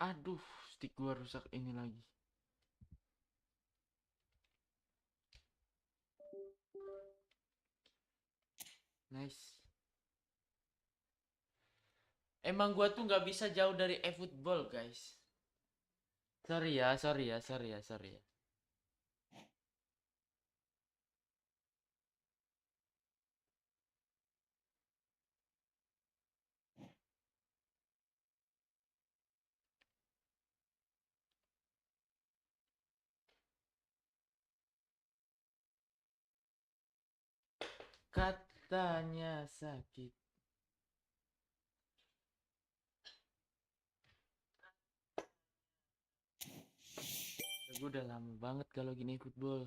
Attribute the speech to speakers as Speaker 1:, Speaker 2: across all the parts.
Speaker 1: Aduh, stick gua rusak ini lagi. Nice. Emang gua tuh nggak bisa jauh dari eFootball, guys. Sorry ya, sorry ya, sorry ya, sorry ya. Katanya sakit. Gue udah lama banget kalau gini football.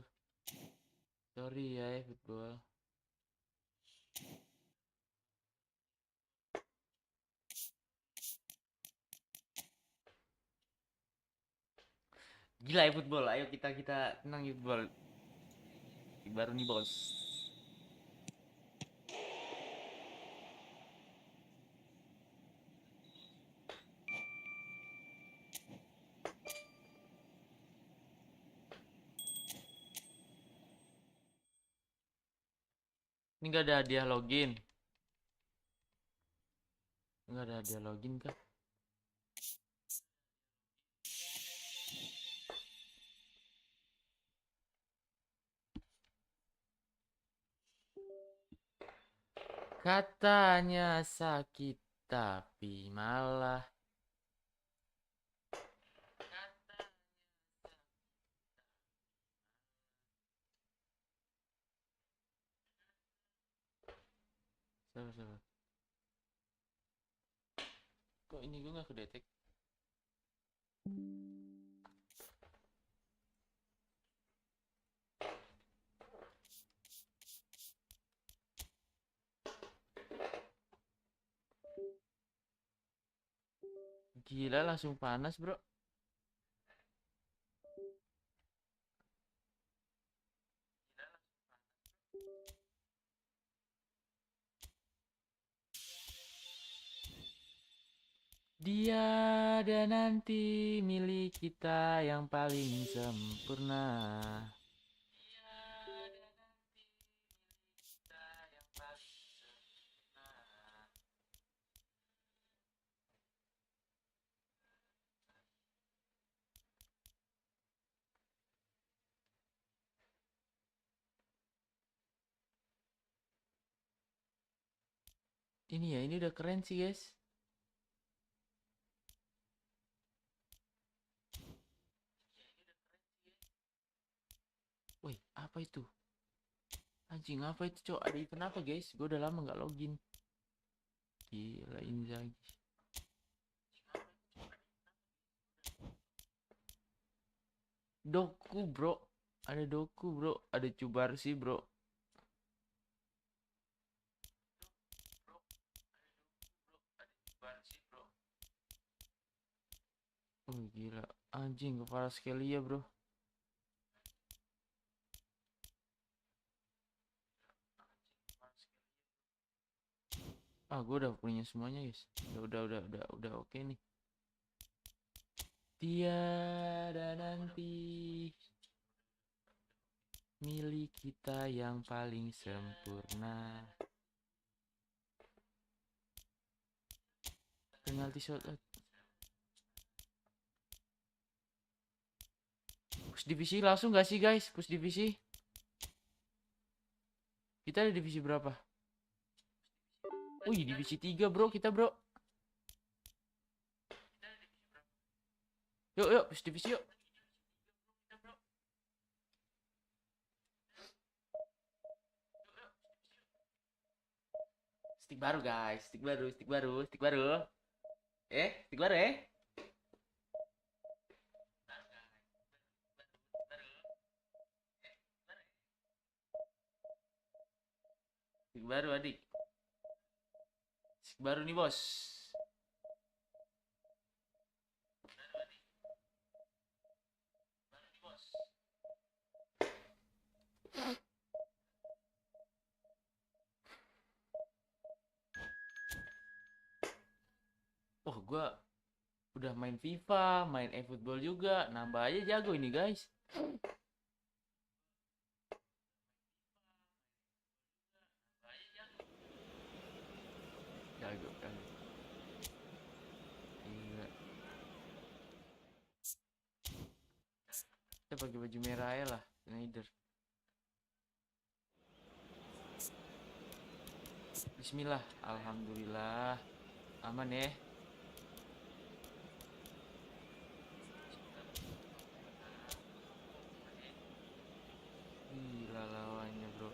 Speaker 1: Sorry ya football. Gila ya football. Ayo kita tenang ya football. Baru nih bos. Ini gak ada hadiah login. Gak ada hadiah login kah? Katanya sakit tapi malah Sabar. Kok ini gue gak kedetek? Gila langsung panas bro. Dia ada nanti milik kita yang paling sempurna. Ini ya, ini udah keren sih guys. Woi, apa itu? Anjing apa itu cok? Ada event apa guys? Gue udah lama nggak login. Gila Inzaghi. Doku bro. Ada doku bro. Ada Cubarsi bro. Oh gila. Anjing kepala sekali ya bro. Ah gue udah punya semuanya guys. Udah oke nih. Tiada nanti milik kita yang paling sempurna. Penalti shot. Push divisi langsung gak sih guys? Push divisi. Kita ada divisi berapa? Wih divisi 3 bro kita bro. Yuk push divisi yuk. Stick baru guys. Stick baru. Stick baru. Stick baru eh. Stick baru adik. Stick baru nih bos. Oh gua Udah main FIFA, main Efootball juga, nambah aja jago ini guys. Jago kan. Gila. Kita pakai baju merah ya lah, Snyder. Bismillah, alhamdulillah. Aman ya. Gila lawannya, bro.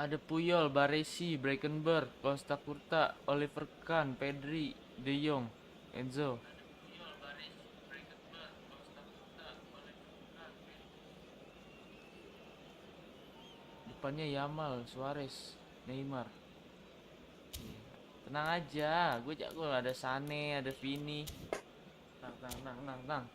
Speaker 1: Ada Puyol, Baresi, Brekenberg, Costa Curta, Oliver Kahn, Pedri, De Jong, Enzo. Depannya Yamal, Suarez, Neymar. Tenang aja, gue jago lah. Ada Sane, ada Vini. Tenang.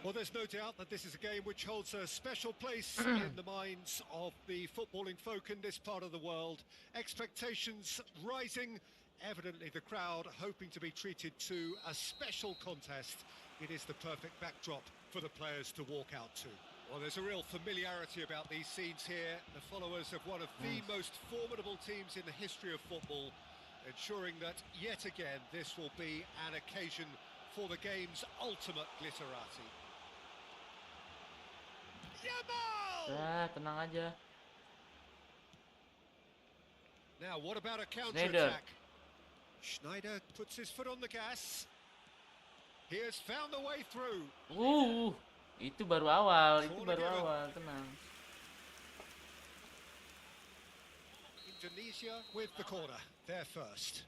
Speaker 2: Well, there's no doubt that this is a game which holds a special place in the minds of the footballing folk in this part of the world. Expectations rising, evidently the crowd hoping to be treated to a special contest. It is the perfect backdrop for the players to walk out to. Well, there's a real familiarity about these scenes here. The followers of one of the most formidable teams in the history of football, ensuring that yet again this will be an occasion for the game's ultimate glitterati.
Speaker 1: Tenang aja.
Speaker 2: Now, what about a counter-attack? Schneider puts his foot on the gas. He has found the way through.
Speaker 1: Itu baru awal, tenang.
Speaker 2: Indonesia with the corner, there first.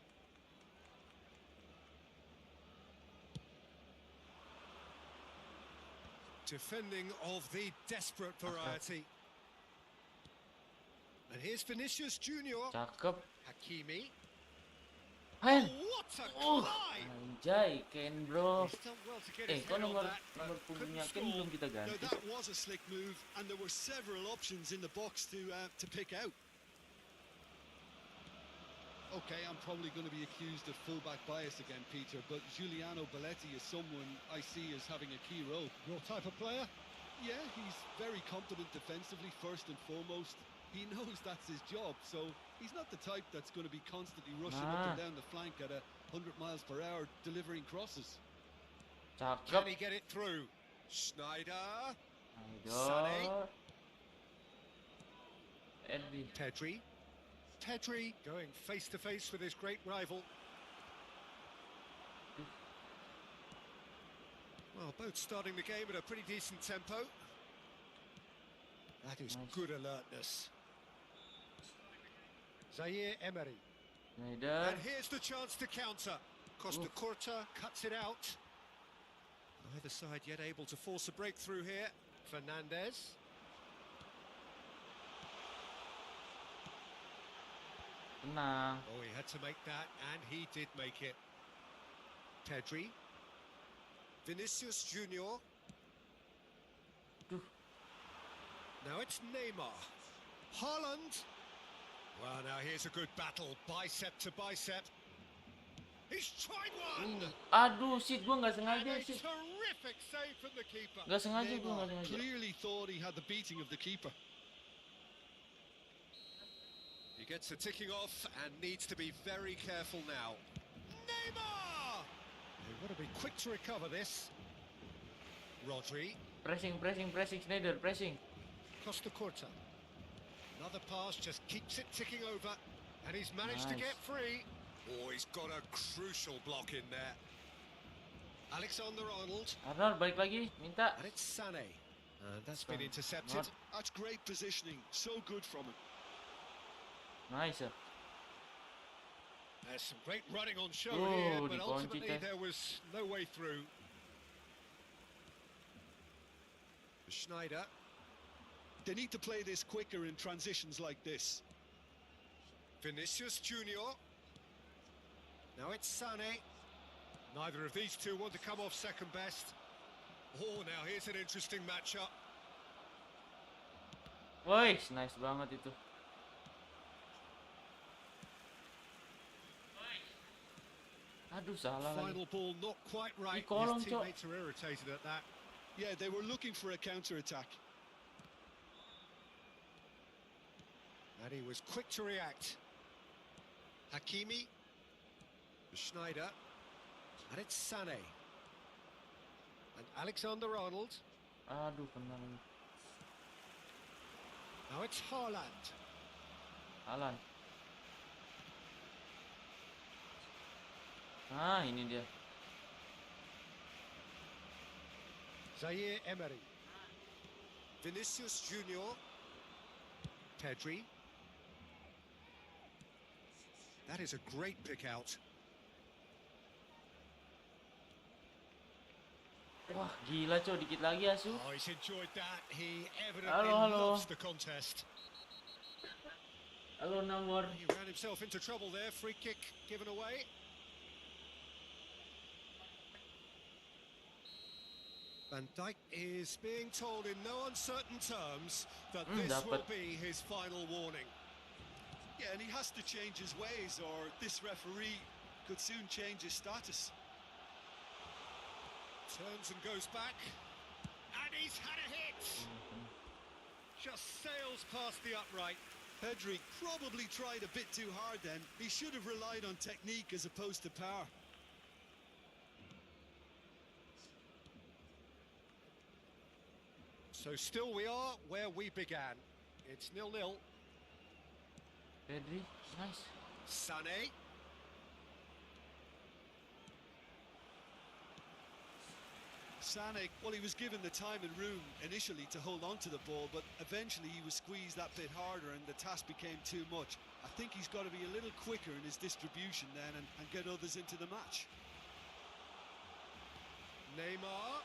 Speaker 2: Defending of the desperate variety. And here's Vinicius Junior.
Speaker 1: Cakep.
Speaker 2: Hakimi.
Speaker 1: Hen.
Speaker 2: What a climb!
Speaker 1: Anjay, Ken bro.
Speaker 2: He's done well to get his
Speaker 1: Kok
Speaker 2: head on
Speaker 1: nomor
Speaker 2: that,
Speaker 1: punggungnya
Speaker 2: couldn't
Speaker 1: Ken
Speaker 2: score.
Speaker 1: belum kita
Speaker 3: No,
Speaker 1: ganti.
Speaker 3: that was a slick move, and there were several options in the box to pick out. Okay, I'm probably going to be accused of fullback bias again, Peter, but Giuliano Belletti is someone I see as having a key role.
Speaker 2: Your type of player?
Speaker 3: Yeah, he's very competent defensively, first and foremost. He knows that's his job, so he's not the type that's going to be constantly rushing up and down the flank at 100 miles per hour, delivering crosses.
Speaker 2: Can
Speaker 1: Cakep.
Speaker 2: he get it through? Schneider.
Speaker 1: Ayo. Edwin.
Speaker 2: Pedri going face to face with his great rival. Well, both starting the game at a pretty decent tempo. That is good alertness. Zaire Emery.
Speaker 1: Snyder.
Speaker 2: And here's the chance to counter. Costa Curta cuts it out. Neither side yet able to force a breakthrough here. Fernandez.
Speaker 1: Tenang.
Speaker 2: Oh, he had to make that, and he did make it. Pedri. Vinicius Junior.
Speaker 1: Duh.
Speaker 2: Now it's Neymar. Haaland. Well, now here's a good battle, bicep to bicep. He's tried one!
Speaker 1: Aduh, shit, gue nggak
Speaker 2: And
Speaker 1: sengaja
Speaker 2: a
Speaker 1: sih.
Speaker 2: terrific save from the keeper.
Speaker 1: Nggak sengaja, gue nggak
Speaker 3: Neymar
Speaker 1: sengaja.
Speaker 3: clearly thought he had the beating of the keeper.
Speaker 2: He gets the ticking off and needs to be very careful now. Neymar! They've got to be quick to recover this. Rodri.
Speaker 1: Pressing, Snyder, pressing.
Speaker 2: Costa Curta. Another pass, just keeps it ticking over. And he's managed to
Speaker 1: Nice.
Speaker 2: get free. Oh, he's got a crucial block in there. Alexander-Arnold.
Speaker 1: Arnold, balik lagi, minta.
Speaker 2: And it's Sané. And that's been
Speaker 1: Son,
Speaker 2: intercepted.
Speaker 1: not-
Speaker 3: That's great positioning, so good from him.
Speaker 1: Nice.
Speaker 2: There's some great running on show
Speaker 1: Oh,
Speaker 2: here, but
Speaker 1: dikunci,
Speaker 2: ultimately
Speaker 1: Teh.
Speaker 2: there was no way through. Schneider.
Speaker 3: They need to play this quicker in transitions like this.
Speaker 2: Vinicius Junior. Now it's Sané. Neither of these two want to come off second best. Oh, now here's an interesting matchup.
Speaker 1: Woi, nice banget itu. Aduh, salah lagi.
Speaker 2: Final ball not quite right.
Speaker 1: kolong,
Speaker 2: His teammates are irritated at that.
Speaker 3: Yeah, they were looking for a counter-attack.
Speaker 2: And he was quick to react. Hakimi. Schneider. And it's Sané. And Alexander-Arnold.
Speaker 1: Aduh, kena lagi.
Speaker 2: Now it's Haaland.
Speaker 1: Haaland. Ah, ini dia.
Speaker 2: Zaire Emery. Vinicius Junior. Pedri. That is a great pick out.
Speaker 1: Wah, gila Cok, dikit lagi asu.
Speaker 2: Oh, he's enjoyed that. He evidently
Speaker 1: Halo.
Speaker 2: loves the contest.
Speaker 1: Halo, nomor.
Speaker 2: He ran himself into trouble there. Free kick given away. Van Dijk is being told in no uncertain terms that this will be his final warning.
Speaker 3: Yeah, and he has to change his ways, or this referee could soon change his status.
Speaker 2: Turns and goes back. And he's had a hit! Just sails past the upright.
Speaker 3: Pedri probably tried a bit too hard then. He should have relied on technique as opposed to power.
Speaker 2: So still we are where we began. It's 0-0.
Speaker 1: Pedri, nice.
Speaker 2: Sané.
Speaker 3: Sané, well, he was given the time and room initially to hold on to the ball, but eventually he was squeezed that bit harder and the task became too much. I think he's got to be a little quicker in his distribution then and get others into the match.
Speaker 2: Neymar.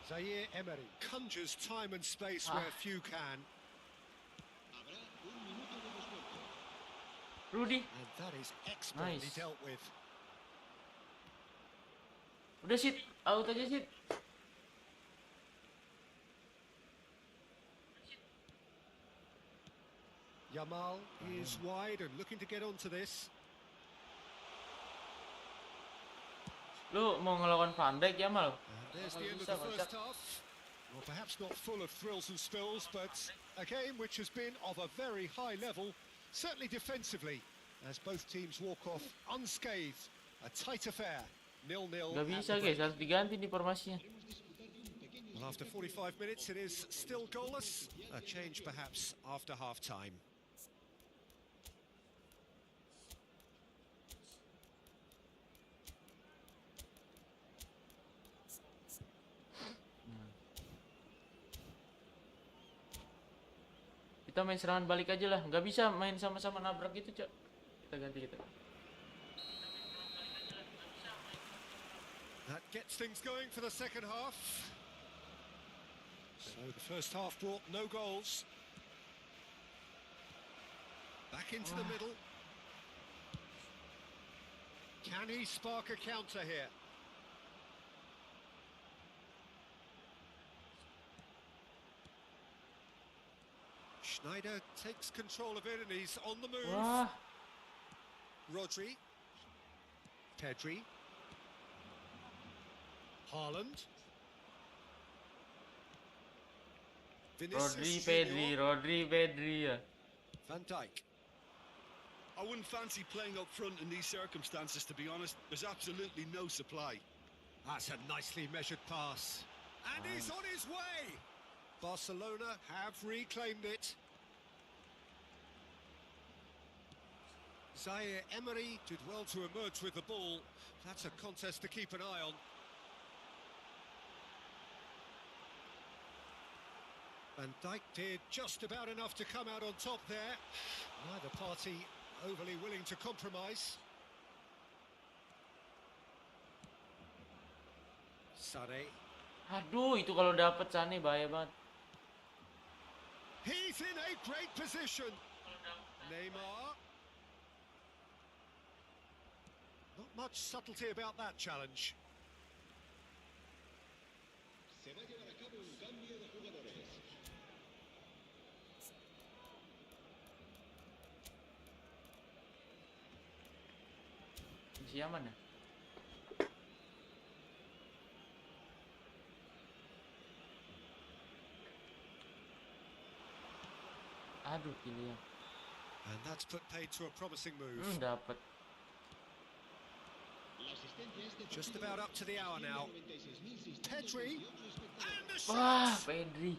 Speaker 2: Zaire Emery conjures time and space where few can.
Speaker 1: Rudy.
Speaker 2: And that is expertly dealt with.
Speaker 1: Udah sit, out aja sit.
Speaker 2: Yamal is wide and looking to get onto this.
Speaker 1: Lu mau ngelawan Van Dijk ya, Mal?
Speaker 2: There's the end of the first half. Well, perhaps not full of thrills and spills, but a game which has been of a very high level, certainly defensively, as both teams walk off unscathed. A tight affair, 0-0.
Speaker 1: Gak bisa guys, harus diganti nih formasinya.
Speaker 2: Well, after 45 minutes, it is still goalless. A change perhaps after half-time.
Speaker 1: Kita main serangan balik aja lah, nggak bisa main sama-sama nabrak gitu, Cok. Kita ganti kita.
Speaker 2: That gets things going for the second half. So the first half brought no goals. Back into the middle. Can he spark a counter here? Schneider takes control of it and he's on the move.
Speaker 1: Wah.
Speaker 2: Rodri. Pedri. Haaland.
Speaker 1: Rodri, Pedri ya.
Speaker 2: Van Dijk.
Speaker 3: I wouldn't fancy playing up front in these circumstances, to be honest. There's absolutely no supply.
Speaker 2: That's a nicely measured pass. And he's on his way. Barcelona have reclaimed it. Zaire Emery did well to emerge with the ball. That's a contest to keep an eye on. Van Dijk did just about enough to come out on top there. Neither party overly willing to compromise. Sané.
Speaker 1: Aduh, itu kalau dapet Sané bahaya banget.
Speaker 2: He's in a great position. Neymar. Not much subtlety about that challenge.
Speaker 1: Posisi aman ya. Aduh, Kylian.
Speaker 2: And that's put paid to a promising move.
Speaker 1: Dapat.
Speaker 2: Just about up to the hour now. Pedri. And the
Speaker 1: Wah,
Speaker 2: shot!
Speaker 1: Pedri.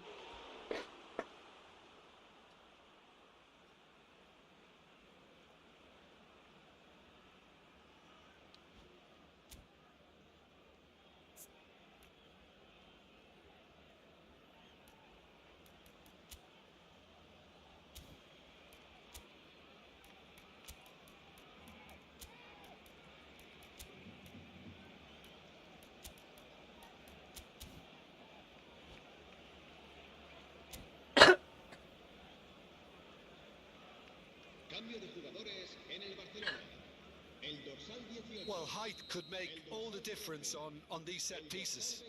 Speaker 4: Cambio de jugadores en el Barcelona. El dorsal 18.
Speaker 3: Well, height could make all the difference on these set pieces.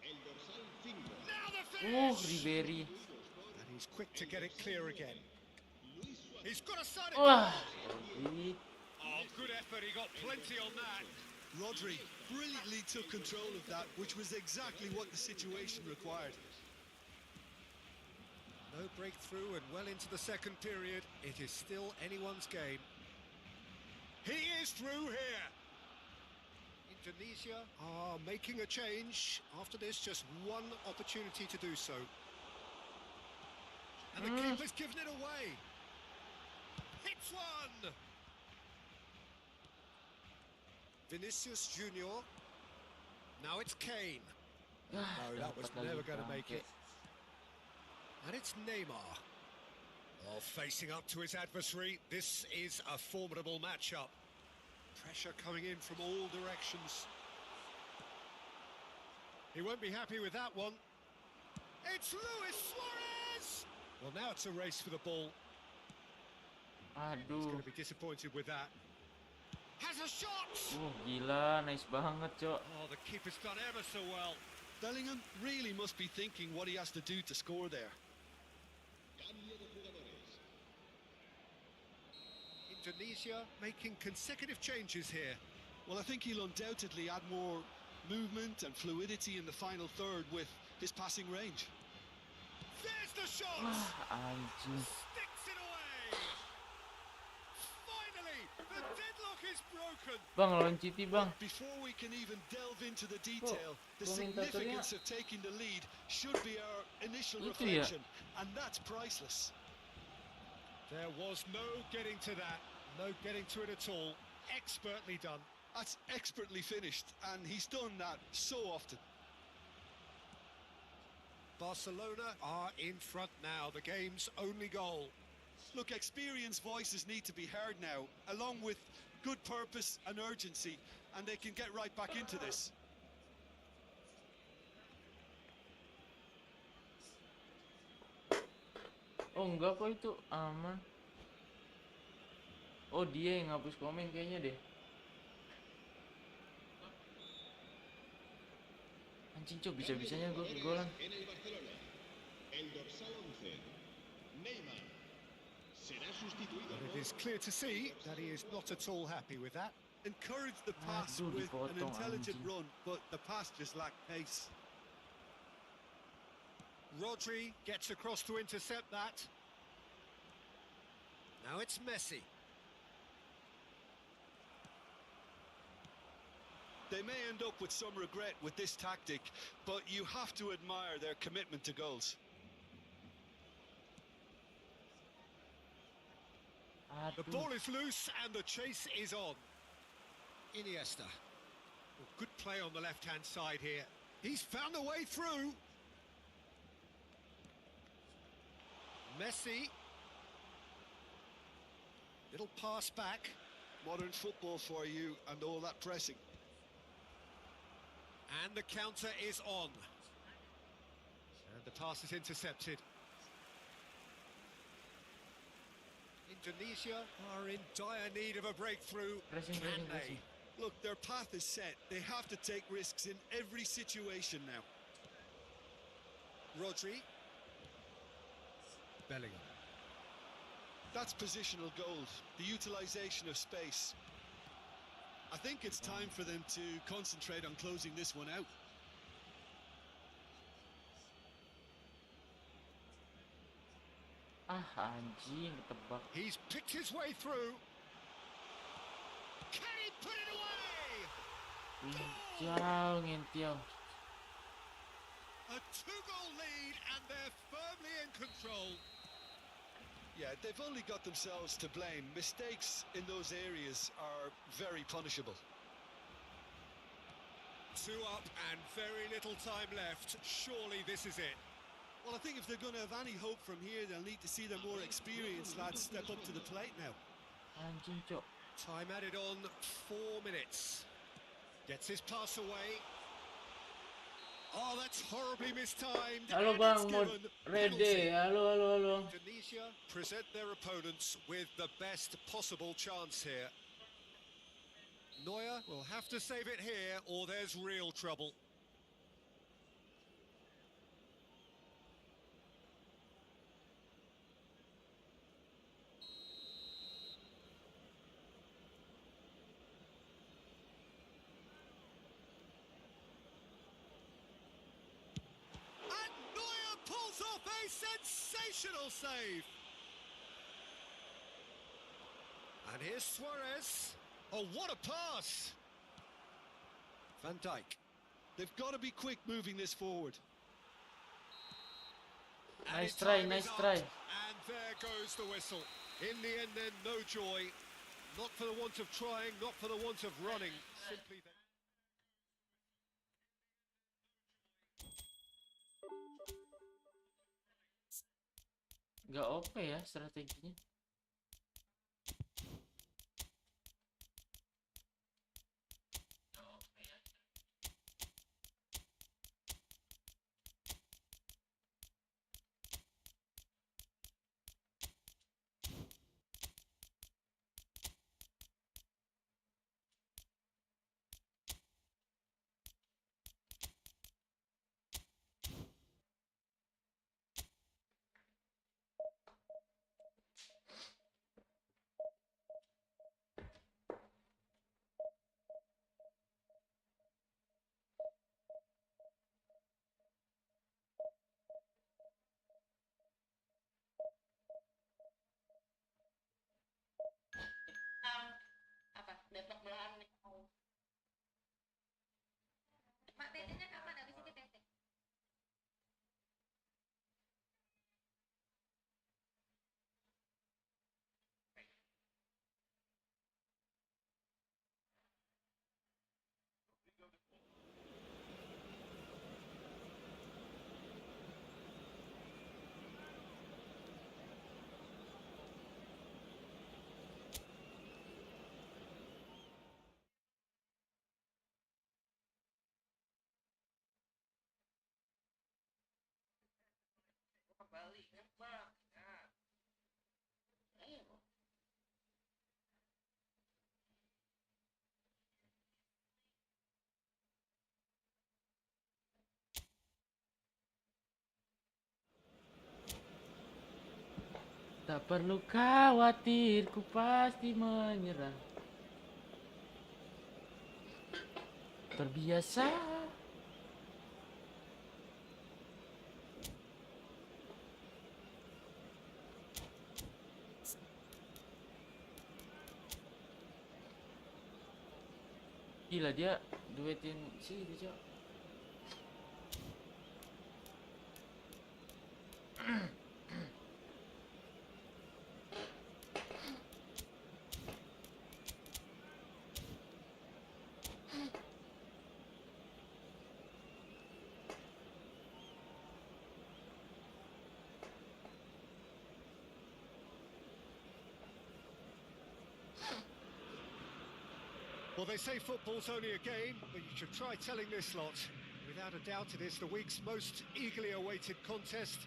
Speaker 4: El dorsal 5.
Speaker 2: Now the finish!
Speaker 1: Ribery.
Speaker 2: And he's quick to get it clear again. He's got to side it.
Speaker 1: Wah, Pedri.
Speaker 2: Oh, good effort. He got plenty on that.
Speaker 3: Rodri brilliantly took control of that, which was exactly what the situation required.
Speaker 2: No breakthrough and well into the second period. It is still anyone's game. He is through here. Indonesia are making a change. After this, just one opportunity to do so. And the keeper's given it away. Hits one. Vinicius Junior. Now it's Kane. No, that was never going to make it. And it's Neymar. Oh, facing up to his adversary. This is a formidable matchup. Pressure coming in from all directions. He won't be happy with that one. It's Luis Suarez! Well, now it's a race for the ball. He's
Speaker 1: Aduh.
Speaker 2: going to be disappointed with that. Has a shot!
Speaker 1: Gila, nice banget, Cok.
Speaker 2: Oh, the keeper's done ever so well.
Speaker 3: Bellingham really must be thinking what he has to do to score there.
Speaker 4: Cambio de jugadores.
Speaker 2: Indonesia making consecutive changes here.
Speaker 3: Well, I think he'll undoubtedly add more movement and fluidity in the final third with his passing range.
Speaker 2: There's the shot!
Speaker 1: Anjing.
Speaker 2: Sticks it away! Finally, the deadlock is broken.
Speaker 1: Bang, lawan City, Bang.
Speaker 3: Before we can even delve into the detail, the
Speaker 1: komentatornya-
Speaker 3: significance of taking the lead should be our initial
Speaker 1: Itu ya.
Speaker 3: reflection, and that's priceless.
Speaker 2: There was no getting to that. No getting to it at all. Expertly done.
Speaker 3: That's expertly finished, and he's done that so often.
Speaker 2: Barcelona are in front now. The game's only goal.
Speaker 3: Look, experienced voices need to be heard now, along with good purpose and urgency, and they can get right back into this.
Speaker 1: Oh, enggak kok, itu aman. Oh, dia yang ngapus komen kayaknya deh. Anjing, Cok, bisa-bisanya gue kegolan.
Speaker 4: En el Barcelona. El dorsal 11. Neymar. Será sustituido
Speaker 2: But it is clear to see that he is not at all happy with that.
Speaker 3: Encourage the pass
Speaker 1: Aduh,
Speaker 3: with an
Speaker 1: dipotong,
Speaker 3: intelligent
Speaker 1: anjing.
Speaker 3: run, but the pass just lacked pace.
Speaker 2: Rodri gets across to intercept that. Now it's Messi.
Speaker 3: They may end up with some regret with this tactic, but you have to admire their commitment to goals.
Speaker 2: The
Speaker 1: Aduh.
Speaker 2: ball is loose and the chase is on. Iniesta. Well, good play on the left-hand side here. He's found a way through. Messi. Little pass back.
Speaker 3: Modern football for you and all that pressing.
Speaker 2: And the counter is on. And the pass is intercepted. Indonesia are in dire need of a breakthrough.
Speaker 1: Pressing,
Speaker 2: Can
Speaker 1: pressing,
Speaker 2: they?
Speaker 1: pressing.
Speaker 3: Look, their path is set. They have to take risks in every situation now.
Speaker 2: Rodri. Bellingham.
Speaker 3: That's positional gold, the utilisation of space. I think it's time for them to concentrate on closing this one out.
Speaker 1: Anjing ketebak.
Speaker 2: He's picked his way through. Can he put it away?
Speaker 1: Jauh ngentiau.
Speaker 2: A 2-goal lead and they're firmly in control.
Speaker 3: Yeah, they've only got themselves to blame. Mistakes in those areas are very punishable.
Speaker 2: 2 up and very little time left. Surely this is it.
Speaker 3: Well, I think if they're going to have any hope from here, they'll need to see their more experienced lads step up to the plate now.
Speaker 1: Anjing, Cok.
Speaker 2: Time added on, 4 minutes. Gets his pass away. Oh, that's horribly mistimed.
Speaker 1: Halo
Speaker 2: and
Speaker 1: bang,
Speaker 2: it's
Speaker 1: mod
Speaker 2: given
Speaker 1: ready.
Speaker 2: penalty.
Speaker 1: Halo.
Speaker 2: Indonesia present their opponents with the best possible chance here. Neuer will have to save it here or there's real trouble. And Neuer pulls off a sensational save. And here's Suarez. Oh, what a pass! Van Dijk.
Speaker 3: They've got to be quick moving this forward.
Speaker 2: And
Speaker 1: Nice
Speaker 2: time
Speaker 1: try,
Speaker 2: is
Speaker 1: nice
Speaker 2: up,
Speaker 1: try.
Speaker 2: And there goes the whistle. In the end then, no joy. Not for the want of trying, not for the want of running. Simply that.
Speaker 1: Gak OP ya strateginya.
Speaker 5: Apa? Besok belahan nih. Mak TT-nya kapan? Habis ini TT. Balik, nembak. Nah. Ayo.
Speaker 1: Tak perlu khawatir, ku pasti menyerah. Terbiasa. Gila dia duetin si itu, Cok.
Speaker 2: Well, they say football's only a game, but you should try telling this lot. Without a doubt, it is the week's most eagerly awaited contest,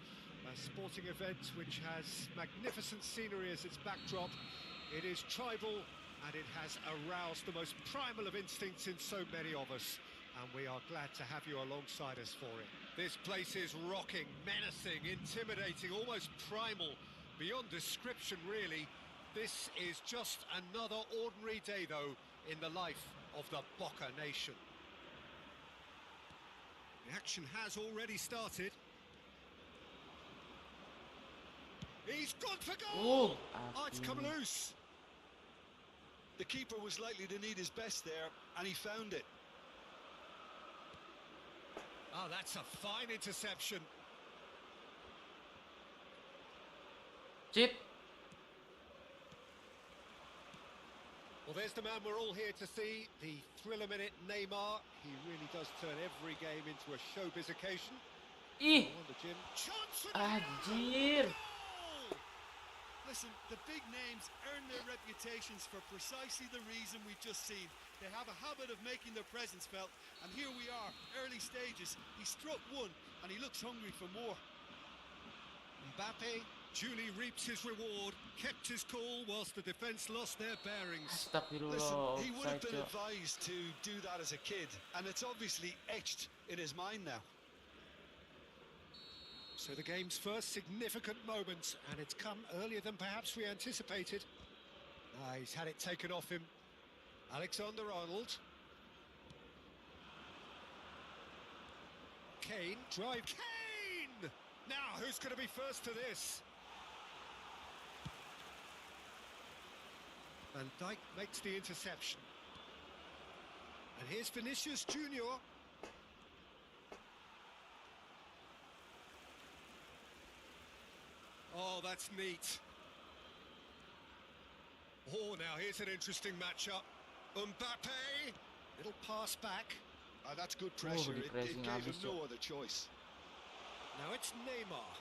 Speaker 2: a sporting event which has magnificent scenery as its backdrop. It is tribal, and it has aroused the most primal of instincts in so many of us, and we are glad to have you alongside us for it. This place is rocking, menacing, intimidating, almost primal, beyond description, really. This is just another ordinary day, though, in the life of the Boca nation. The action has already started. He's gone for goal! Oh, it's come
Speaker 1: aking.
Speaker 2: loose.
Speaker 3: The keeper was likely to need his best there, and he found it.
Speaker 2: Oh, that's a fine interception.
Speaker 1: Chip.
Speaker 2: Well, there's the man we're all here to see, the thriller minute Neymar. He really does turn every game into a showbiz occasion.
Speaker 1: Ih,
Speaker 2: No wonder, Jim. Chance for Neymar!
Speaker 1: anjir.
Speaker 2: Goal!
Speaker 3: Listen, the big names earn their reputations for precisely the reason we've just seen. They have a habit of making their presence felt, and here we are, early stages. He struck one, and he looks hungry for more.
Speaker 2: Mbappe duly reaps his reward, kept his cool whilst the defence lost their bearings.
Speaker 3: Listen,
Speaker 1: Astagfirullah,
Speaker 3: he would have
Speaker 1: offside,
Speaker 3: been
Speaker 1: Cok.
Speaker 3: advised to do that as a kid, and it's obviously etched in his mind now.
Speaker 2: So the game's first significant moment, and it's come earlier than perhaps we anticipated. He's had it taken off him. Alexander-Arnold. Kane, drive. Kane! Now, who's going to be first to this? Van Dijk makes the interception. And here's Vinicius Junior. Oh, that's neat. Oh, now here's an interesting matchup. Mbappe, little pass back.
Speaker 3: That's good pressure.
Speaker 1: the
Speaker 3: It
Speaker 1: pressing
Speaker 3: gave him
Speaker 1: habis,
Speaker 3: no
Speaker 1: Cok.
Speaker 3: other choice.
Speaker 2: Now it's Neymar.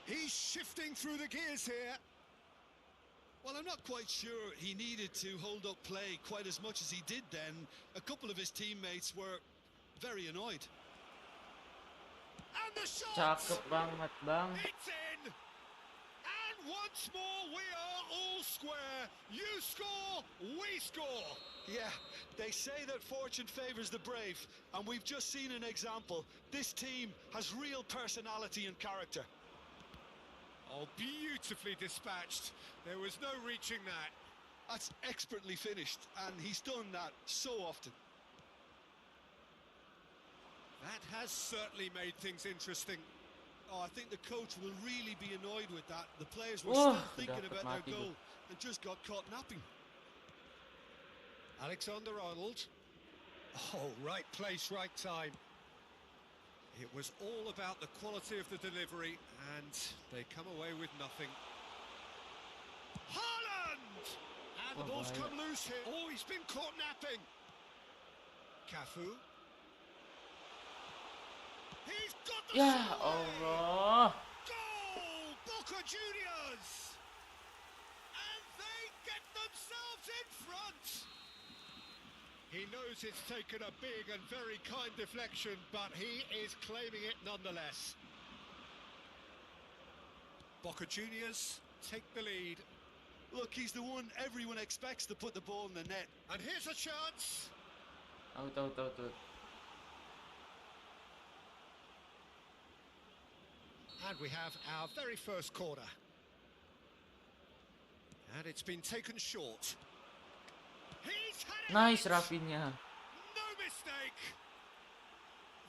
Speaker 2: He's shifting through the gears here.
Speaker 3: Well, I'm not quite sure he needed to hold up play quite as much as he did then. A couple of his teammates were very annoyed.
Speaker 2: And the shot!
Speaker 1: Cakep banget, Bang.
Speaker 2: It's in! And once more we are all square. You score, we score.
Speaker 3: Yeah, they say that fortune favours the brave, and we've just seen an example. This team has real personality and character.
Speaker 2: Oh, beautifully dispatched. There was no reaching that.
Speaker 3: That's expertly finished, and he's done that so often.
Speaker 2: That has certainly made things interesting.
Speaker 3: Oh, I think the coach will really be annoyed with that. The players were
Speaker 1: Oh,
Speaker 3: still thinking
Speaker 1: dapat
Speaker 3: about their
Speaker 1: mati
Speaker 3: goal and just got caught napping.
Speaker 2: Alexander-Arnold. Oh, right place, right time. It was all about the quality of the delivery, and they come away with nothing. Haaland! And the
Speaker 1: Oh,
Speaker 2: ball's
Speaker 1: my.
Speaker 2: come loose here. Oh, he's been caught napping. Cafu. He's got the
Speaker 1: Ya
Speaker 2: shot away.
Speaker 1: Allah.
Speaker 2: Goal! Boca Juniors! And they get themselves in front! He knows it's taken a big and very kind deflection, but he is claiming it nonetheless. Boca Juniors take the lead.
Speaker 3: Look, he's the one everyone expects to put the ball in the net.
Speaker 2: And here's a chance.
Speaker 1: Out, out, out, out.
Speaker 2: And we have our very first corner. And it's been taken short. He's had it!
Speaker 1: Nice, Rafinha.
Speaker 2: No mistake!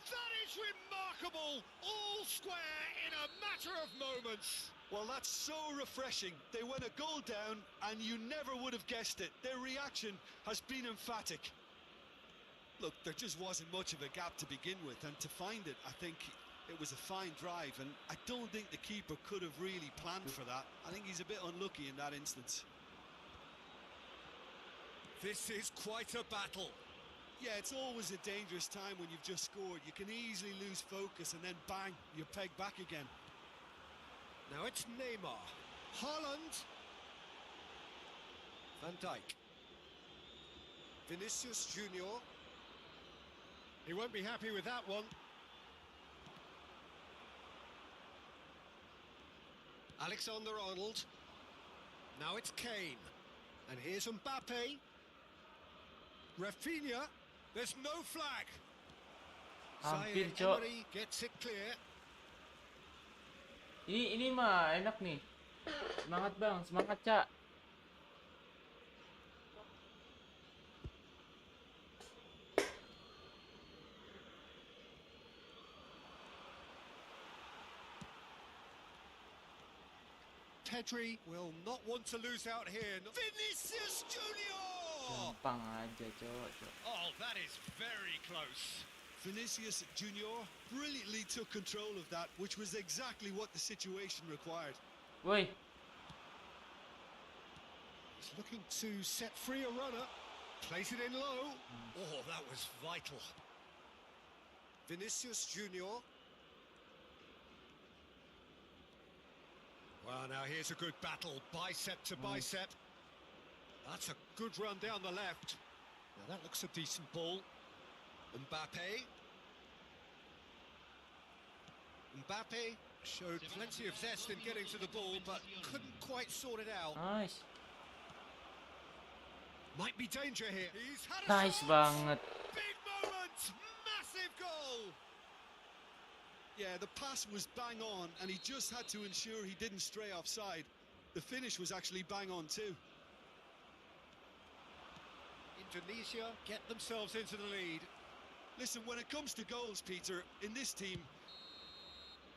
Speaker 2: That is remarkable! All square in a matter of moments.
Speaker 3: Well, that's so refreshing. They went a goal down, and you never would have guessed it. Their reaction has been emphatic. Look, there just wasn't much of a gap to begin with, and to find it, I think it was a fine drive, and I don't think the keeper could have really planned for that. I think he's a bit unlucky in that instance.
Speaker 2: This is quite a battle.
Speaker 3: Yeah, it's always a dangerous time when you've just scored. You can easily lose focus, and then bang, you're pegged back again.
Speaker 2: Now it's Neymar. Haaland. Van Dijk. Vinicius Junior. He won't be happy with that one. Alexander-Arnold. Now it's Kane. And here's Mbappe. Rafinha. There's no flag.
Speaker 1: Hampir,
Speaker 2: Zaire
Speaker 1: Cok.
Speaker 2: Emery gets it clear.
Speaker 1: Ini mah enak nih. Semangat, Bang. Semangat, Cak.
Speaker 2: Pedri will not want to lose out here. Vinicius Junior!
Speaker 1: Gampang aja, Cok.
Speaker 2: Oh, that is very close.
Speaker 3: Vinicius Junior brilliantly took control of that, which was exactly what the situation required.
Speaker 1: Woi,
Speaker 2: He's looking to set free a runner. Place it in low. Oh, that was vital. Vinicius Junior. Well, now here's a good battle, bicep to bicep. That's a good run down the left. Now that looks a decent ball. Mbappe. Mbappe showed plenty of zest in getting to the ball, but couldn't quite sort it out.
Speaker 1: nice.
Speaker 2: Might be danger here. He's had a
Speaker 1: Nice
Speaker 2: shot.
Speaker 1: banget.
Speaker 2: Big moment, massive goal.
Speaker 3: Yeah, the pass was bang on, and he just had to ensure he didn't stray offside. The finish was actually bang on too.
Speaker 2: Indonesia get themselves into the lead.
Speaker 3: Listen, when it comes to goals, Peter, in this team,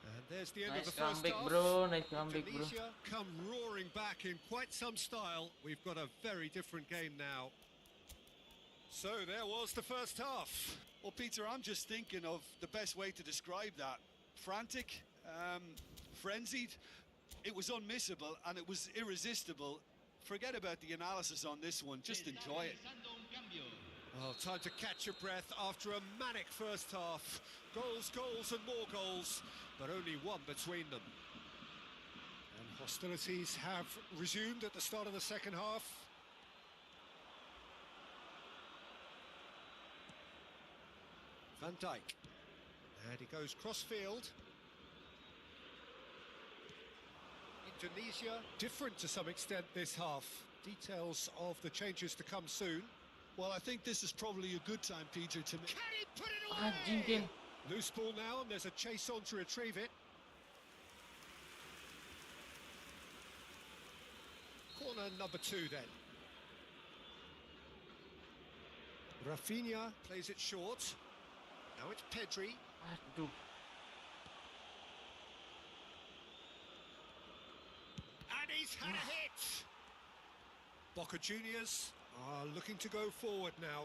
Speaker 2: And there's the end
Speaker 1: Nice
Speaker 2: of the first
Speaker 1: comeback,
Speaker 2: half.
Speaker 1: bro. Nice comeback, bro.
Speaker 2: Indonesia come roaring back in quite some style. We've got a very different game now. So there was the first half.
Speaker 3: well, Peter, I'm just thinking of the best way to describe that. Frantic, frenzied. It was unmissable and it was irresistible. Forget about the analysis on this one. Just enjoy it.
Speaker 2: Well, time to catch your breath after a manic first half. Goals, goals and more goals, but only one between them. And hostilities have resumed at the start of the second half. Van Dijk. And he goes cross-field. Indonesia, different to some extent this half. Details of the changes to come soon.
Speaker 3: Well, I think this is probably a good time, Peter, to...
Speaker 2: Can he put it
Speaker 1: Anjing,
Speaker 2: away?
Speaker 1: Ken.
Speaker 2: Loose ball now, and there's a chase on to retrieve it. Corner number 2 then. Rafinha plays it short. Now it's Pedri.
Speaker 1: Aduh.
Speaker 2: And he's had a hit! Boca Juniors are looking to go forward now.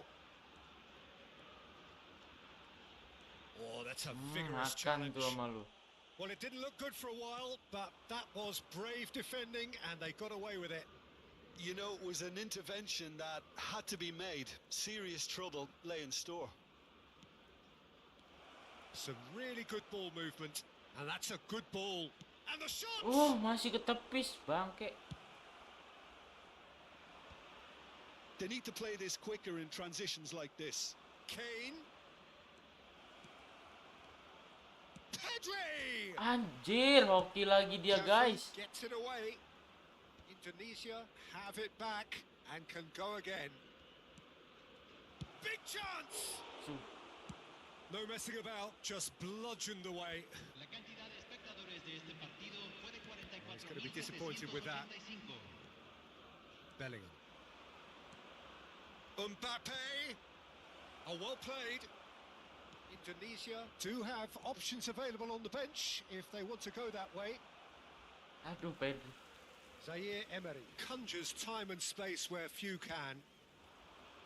Speaker 2: Oh, that's a vigorous
Speaker 1: Makan
Speaker 2: challenge.
Speaker 1: tuh sama lu.
Speaker 2: Well, it didn't look good for a while, but that was brave defending, and they got away with it.
Speaker 3: You know, it was an intervention that had to be made. Serious trouble lay in store.
Speaker 2: Some really good ball movement, and that's a good ball. And the shot!
Speaker 1: Oh, masih ketepis, bangke.
Speaker 3: They need to play this quicker in transitions like this.
Speaker 2: Kane. Pedri!
Speaker 1: Anjir, hoki lagi dia, guys.
Speaker 2: Gets it away. Indonesia have it back and can go again. Big chance!
Speaker 1: Su-
Speaker 2: No messing about, just bludgeoned away. He's going to be disappointed with that. Bellingham. Mbappe! Oh, well played. Indonesia do have options available on the bench if they want to go that way.
Speaker 1: Aduh, Pedri.
Speaker 2: Zaire Emery conjures time and space where few can.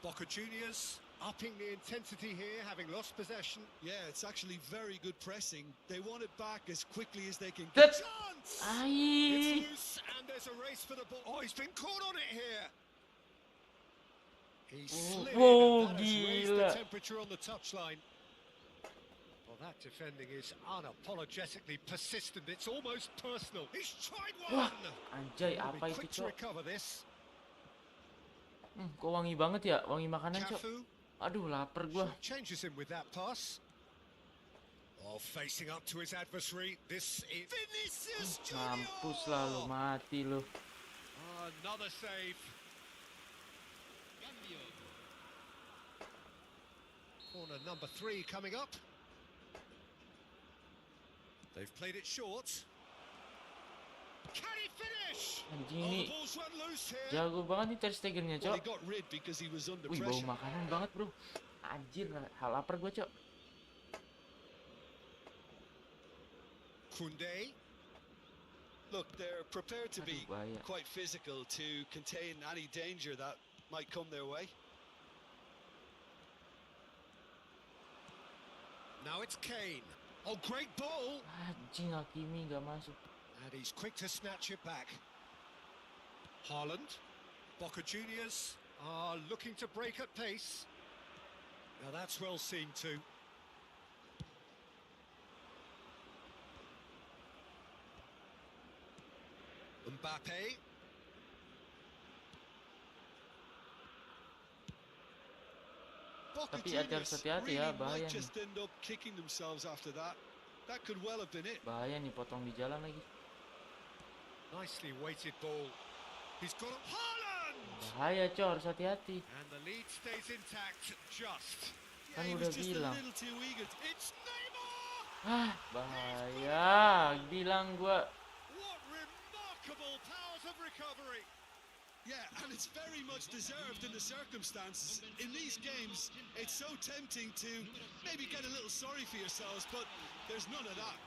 Speaker 2: Boca Juniors upping the intensity here, having lost possession.
Speaker 3: Yeah, it's actually very good pressing. They want it back as quickly as they can
Speaker 1: That-
Speaker 3: get.
Speaker 2: Chance!
Speaker 1: Ai.
Speaker 2: It's loose and there's a race for the ball. Oh, he's been caught on it here. He slid in
Speaker 1: Whoa,
Speaker 2: and that has raised
Speaker 1: gila.
Speaker 2: the temperature on the touchline. Well, that defending is unapologetically persistent. It's almost personal. He's tried
Speaker 1: Wah,
Speaker 2: one.
Speaker 1: anjay,
Speaker 2: He'll be
Speaker 1: apa itu,
Speaker 2: quick to
Speaker 1: Cok?
Speaker 2: recover this.
Speaker 1: Kok wangi banget ya? Wangi makanan, Cok.
Speaker 2: Cafu
Speaker 1: Aduh, lapar gua.
Speaker 2: changes him with that pass. Oh, facing up to his adversary. This is Vinicius Junior.
Speaker 1: Mampus lah lu, mati lu.
Speaker 2: Another save. Corner number 3 coming up. They've played it short. Can he finish?
Speaker 1: Anjing
Speaker 2: Oh,
Speaker 1: ini
Speaker 2: the ball's run loose here.
Speaker 1: jago banget nih Ter Stegen-nya,
Speaker 3: Well,
Speaker 1: Cok.
Speaker 3: he got rid because he was under
Speaker 1: Wih, bau
Speaker 3: pressure.
Speaker 1: makanan banget, bro. Anjir, lapar gua, Cok.
Speaker 2: Koundé.
Speaker 3: Look, they're prepared to be
Speaker 1: Aduh, bahaya.
Speaker 3: quite physical to contain any danger that might come their way.
Speaker 2: Now it's Kane. Oh, great ball.
Speaker 1: Anjing, Hakimi nggak masuk.
Speaker 2: And he's quick to snatch it back. Haaland. Boca Juniors are looking to break at pace. Now that's well seen too. Mbappe. Boca
Speaker 1: Tapi harus
Speaker 3: Juniors
Speaker 1: hati-hati ya,
Speaker 3: really
Speaker 1: bahaya
Speaker 3: might
Speaker 1: nih.
Speaker 3: just end up kicking themselves after that. That could well have been it.
Speaker 1: Bahaya nih, potong di jalan lagi.
Speaker 2: Nicely weighted ball. He's got a Haaland!
Speaker 1: Bahaya, Cok, harus hati-hati.
Speaker 2: And the lead stays intact, just.
Speaker 3: Yeah,
Speaker 1: Kan
Speaker 3: he
Speaker 1: udah
Speaker 3: was just
Speaker 1: bilang.
Speaker 3: a little too eager. It's Neymar!
Speaker 1: Bahaya. Bilang gua.
Speaker 2: What remarkable powers of recovery!
Speaker 3: Yeah, and it's very much deserved in the circumstances. In these games, it's so tempting to maybe get a little sorry for yourselves, but there's none of that.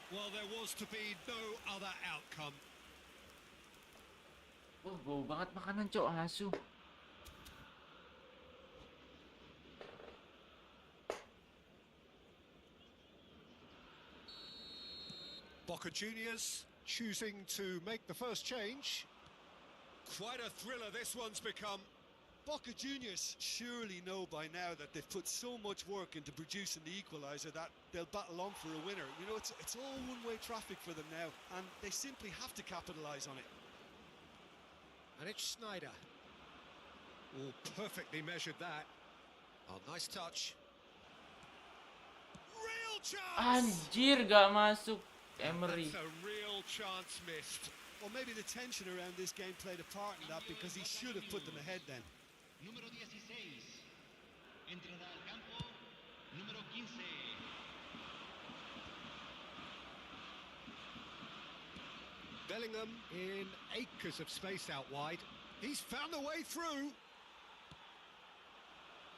Speaker 2: Well, there was to be no other outcome.
Speaker 1: Wah, bau banget makanan, Cok, asu.
Speaker 2: Boca Juniors choosing to make the first change. Quite a thriller this one's become.
Speaker 3: Boca Juniors surely know by now that they've put so much work into producing the equaliser that they'll battle on for a winner. You know, it's all one-way traffic for them now, and they simply have to capitalise on it.
Speaker 2: And it's Snyder. Oh, perfectly measured that. Oh, nice touch. Real chance!
Speaker 1: Anjir, gak masuk. Emery.
Speaker 2: That's a real chance missed.
Speaker 3: Or maybe the tension around this game played a part in that, because he should have put them ahead then.
Speaker 4: Número 16. Entrará al campo. Número 15.
Speaker 2: Bellingham in acres of space out wide. He's found a way through.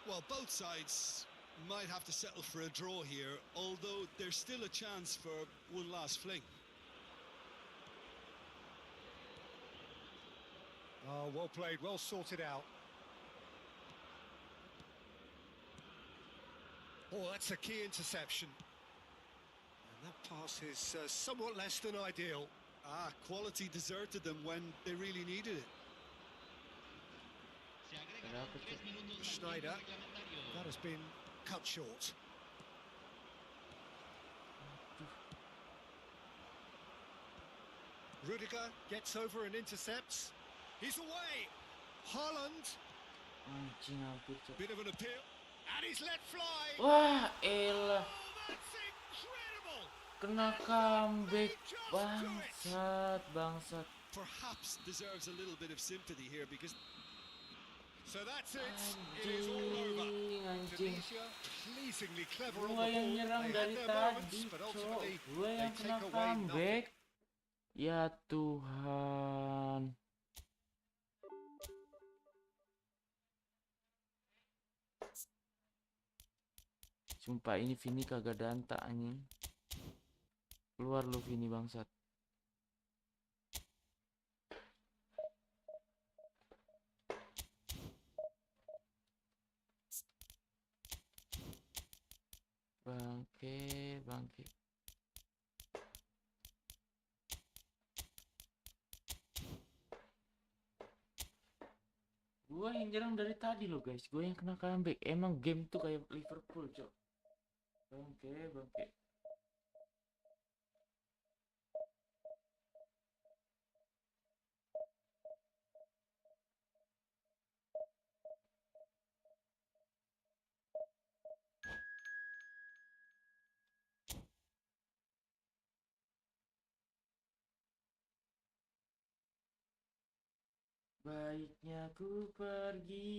Speaker 3: Well, both sides might have to settle for a draw here, although there's still a chance for one last fling.
Speaker 2: Oh, well played, well sorted out. Oh, that's a key interception. And that pass is somewhat less than ideal.
Speaker 3: Quality deserted them when they really needed it.
Speaker 4: Se agregan 3 minutos al tiempo
Speaker 2: Schneider.
Speaker 4: reglamentario.
Speaker 2: That has been cut short. Rudiger gets over and intercepts. He's away. Haaland,
Speaker 1: Anjing, hampir, Cok.
Speaker 2: bit of an appeal. And he's let fly.
Speaker 1: Wah, elah.
Speaker 2: Oh, that's incredible.
Speaker 1: Kena comeback. Bangsat.
Speaker 3: Perhaps deserves a little bit of sympathy here, because
Speaker 2: So that's it. It is all over.
Speaker 1: Anjing.
Speaker 2: Tunisia pleasingly clever on
Speaker 1: Gua
Speaker 2: the
Speaker 1: yang
Speaker 2: ball.
Speaker 1: nyerang
Speaker 2: They
Speaker 1: dari
Speaker 2: had their moments,
Speaker 1: tadi,
Speaker 2: but
Speaker 1: Cok.
Speaker 2: ultimately
Speaker 1: Gua
Speaker 2: they
Speaker 1: yang kena
Speaker 2: take away nothing.
Speaker 1: comeback. Ya Tuhan. Sumpah ini Vini kagak danta anjing. Keluar lu Vini bangsat. Bangke, bangke. Gua yang nyerang dari tadi loh guys. Gua yang kena comeback. Emang game tuh kayak Liverpool, Cok. Bangke, bangke. Baiknya ku pergi.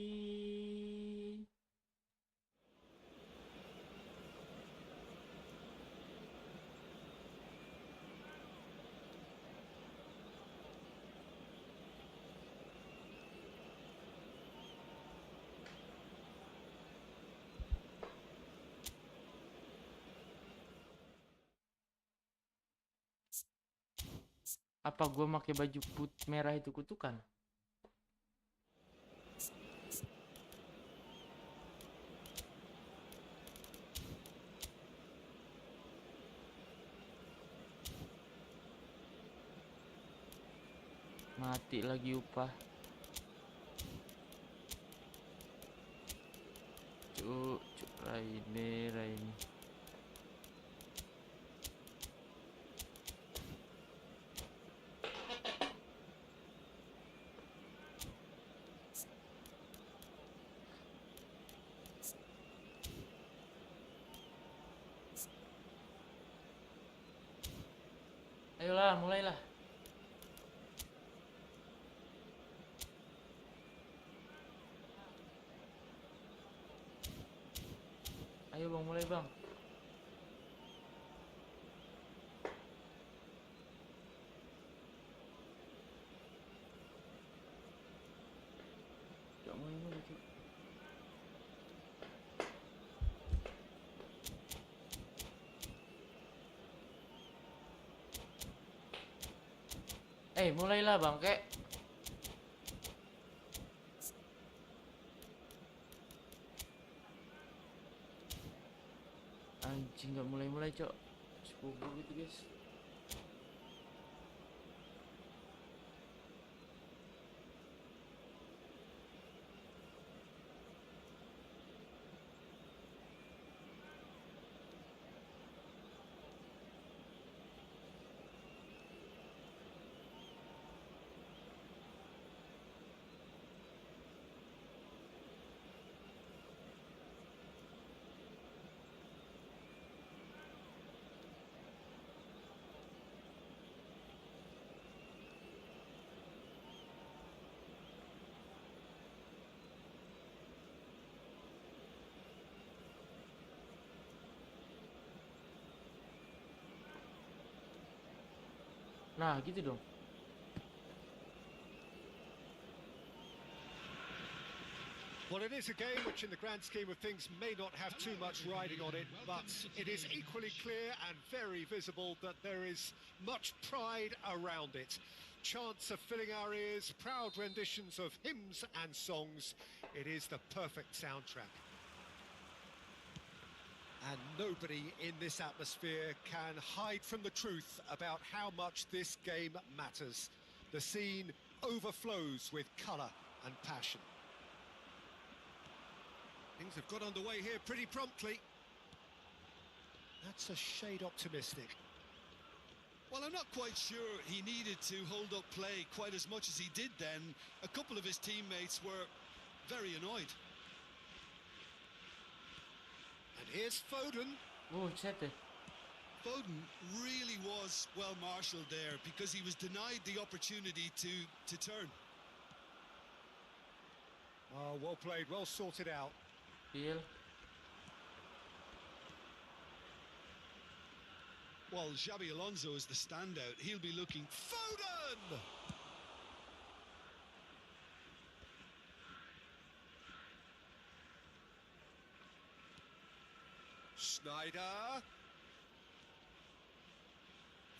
Speaker 1: Apa gua pakai baju merah itu kutukan? Mati lagi upah. Cuk, Raini. Ayolah, mulailah. Ayo bang, mulai bang. Gak mulai cuk. Mulailah bang, kek. Anjing gak mulai cok. Sepupu gitu guys. Nah gitu dong.
Speaker 2: Well, it is a game which in the grand scheme of things may not have too much riding on it, but it is equally clear and very visible that there is much pride around it. Chants are filling our ears, proud renditions of hymns and songs. It is the perfect soundtrack. And nobody in this atmosphere can hide from the truth about how much this game matters. The scene overflows with colour and passion. Things have got underway here pretty promptly. That's a shade optimistic.
Speaker 3: Well, I'm not quite sure he needed to hold up play quite as much as he did then. A couple of his teammates were very annoyed.
Speaker 2: And here's Foden.
Speaker 1: Oh, Chete.
Speaker 3: Foden really was well marshalled there because he was denied the opportunity to turn.
Speaker 2: Oh, well played, well sorted out.
Speaker 1: Feel.
Speaker 3: Well, Xabi Alonso is the standout. He'll be looking...
Speaker 2: Foden! Snyder.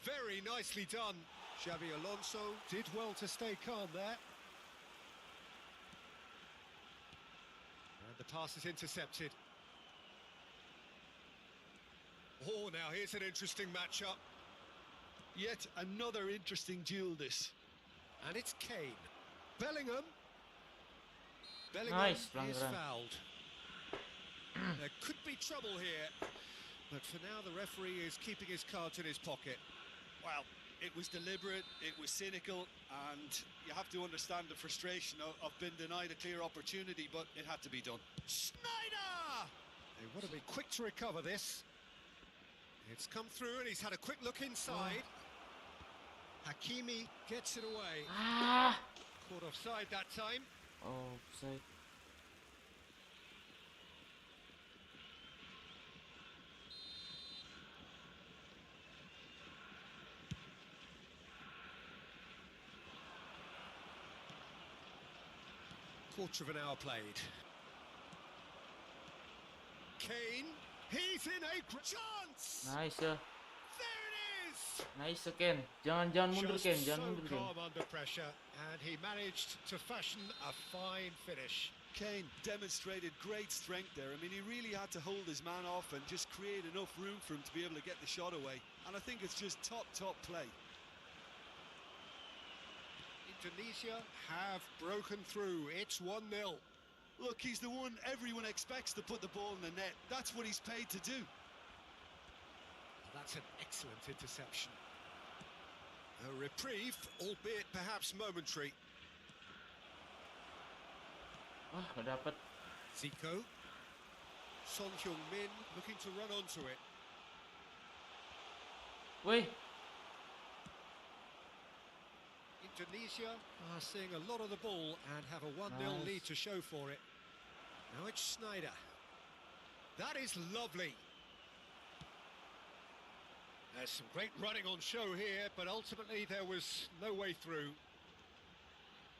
Speaker 2: Very nicely done. Xabi Alonso did well to stay calm there. And the pass is intercepted. Oh, now here's an interesting matchup.
Speaker 3: Yet another interesting duel, this.
Speaker 2: And it's Kane. Bellingham. Bellingham
Speaker 1: Nice,
Speaker 2: is
Speaker 1: pelanggaran.
Speaker 2: fouled. There could be trouble here. But for now, the referee is keeping his cards in his pocket.
Speaker 3: Well, it was deliberate, it was cynical, and you have to understand the frustration of being denied a clear opportunity, but it had to be done.
Speaker 2: Snyder! They want to be quick to recover this. It's come through and he's had a quick look inside. Hakimi gets it away.
Speaker 1: Ah.
Speaker 2: Caught offside that time.
Speaker 1: Oh, offside.
Speaker 2: Quarter of an hour played. Kane, he's in a chance!
Speaker 1: Nice.
Speaker 2: There it is!
Speaker 1: Nice Ken. Jangan mundur
Speaker 2: Just
Speaker 1: Ken, jangan
Speaker 2: so
Speaker 1: mundur Ken.
Speaker 2: calm under pressure, and he managed to fashion a fine finish.
Speaker 3: Kane demonstrated great strength there. I mean, he really had to hold his man off and just create enough room for him to be able to get the shot away. And I think it's just top play.
Speaker 2: Indonesia have broken through. It's 1-0.
Speaker 3: Look, he's the one everyone expects to put the ball in the net. That's what he's paid to do.
Speaker 2: That's an excellent interception. A reprieve, albeit perhaps momentary.
Speaker 1: Wah, gak dapet.
Speaker 2: Zico. Son Heung-min looking to run onto it.
Speaker 1: Woi,
Speaker 2: Indonesia are seeing a lot of the ball and have a 1-0
Speaker 1: Nice.
Speaker 2: lead to show for it. Now it's Schneider. That is lovely. There's some great running on show here, but ultimately there was no way through.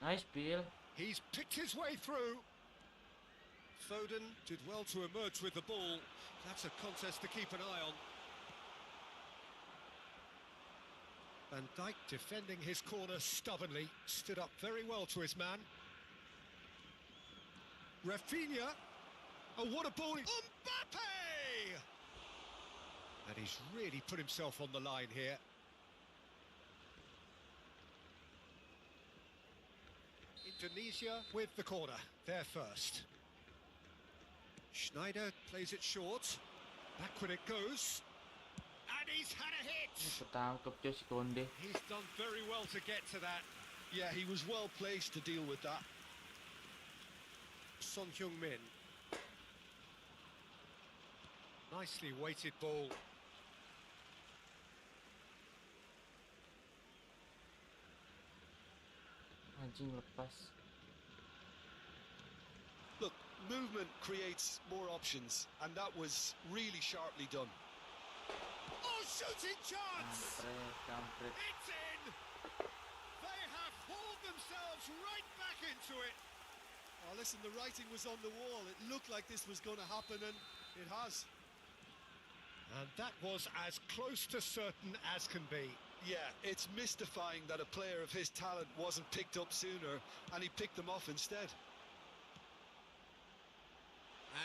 Speaker 1: nice Bill.
Speaker 2: He's picked his way through. Foden did well to emerge with the ball. That's a contest to keep an eye on. Van Dijk defending his corner stubbornly, stood up very well to his man. Rafinha. Oh, what a ball! Mbappe! And he's really put himself on the line here. Indonesia with the corner, there first. Schneider plays it short. Backward it goes. And he's had a hit!
Speaker 1: Ketangkep coy si Konde.
Speaker 2: He's done very well to get to that.
Speaker 3: Yeah, he was well placed to deal with that.
Speaker 2: Son Heung-min. Nicely weighted ball.
Speaker 1: Anjing lepas.
Speaker 3: Look, movement creates more options, and that was really sharply done.
Speaker 2: Oh, shooting chance!
Speaker 1: Kampret.
Speaker 2: It's in! They have hauled themselves right back into it.
Speaker 3: Oh, listen, the writing was on the wall. It looked like this was going to happen, and it has.
Speaker 2: And that was as close to certain as can be.
Speaker 3: Yeah, it's mystifying that a player of his talent wasn't picked up sooner, and he picked them off instead.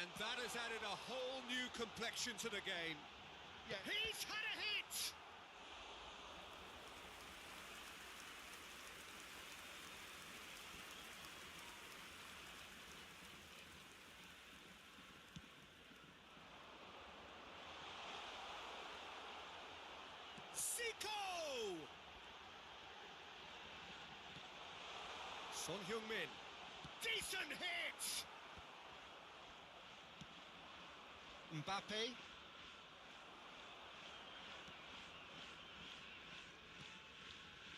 Speaker 2: And that has added a whole new complexion to the game. Yeah, he's had a hit! Zico! Son Heung-min. Decent hit! Mbappe.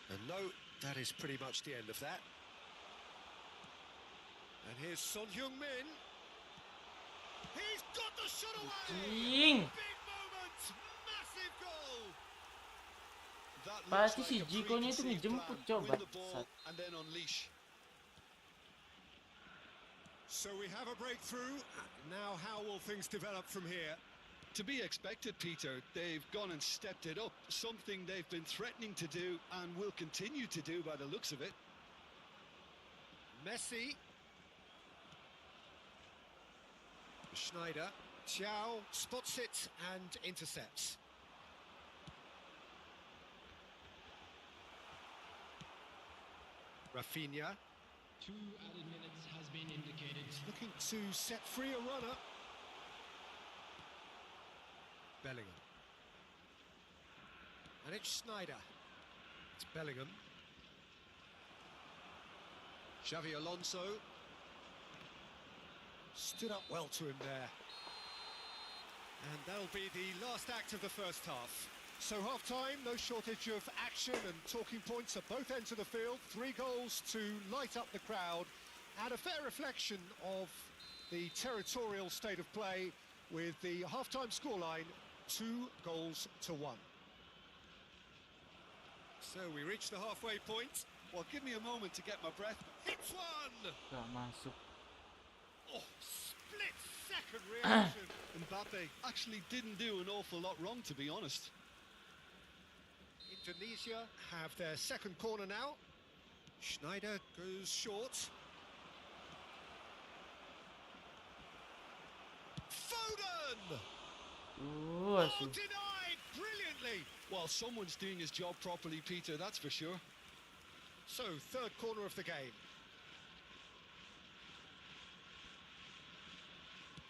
Speaker 2: And no, that is pretty much the end of that. And here's Son Heung-min. He's got the shot away!
Speaker 1: Anjing.
Speaker 2: Big moment! Massive goal!
Speaker 3: That
Speaker 1: Pasti
Speaker 3: looks
Speaker 1: si
Speaker 3: like a
Speaker 1: Zico-nya itu
Speaker 3: preconceived
Speaker 1: ngejemput,
Speaker 3: plan.
Speaker 1: coba.
Speaker 3: Win the ball
Speaker 1: Sat.
Speaker 3: and then unleash.
Speaker 2: So we have a breakthrough. Now how will things develop from here?
Speaker 3: To be expected, Peter. They've gone and stepped it up, something they've been threatening to do and will continue to do by the looks of it.
Speaker 2: Messi. Schneider. Xiao spots it and intercepts. Rafinha.
Speaker 6: 2 added minutes has been indicated.
Speaker 2: Looking to set free a runner. Bellingham. And it's Schneider. It's Bellingham. Xavi Alonso. Stood up well to him there. And that'll be the last act of the first half. So half-time, no shortage of action and talking points at both ends of the field. 3 goals to light up the crowd, and a fair reflection of the territorial state of play, with the half-time scoreline 2 goals to 1. So we reach the halfway point.
Speaker 3: Well, give me a moment to get my breath.
Speaker 2: Hits one!
Speaker 1: Gak masuk.
Speaker 2: Oh, split-second reaction.
Speaker 3: Mbappe actually didn't do an awful lot wrong, to be honest.
Speaker 2: Indonesia have their second corner now. Schneider goes short. Foden! Oh,
Speaker 1: Asyik.
Speaker 2: denied brilliantly.
Speaker 3: Well, someone's doing his job properly, Peter, that's for sure.
Speaker 2: So, third corner of the game.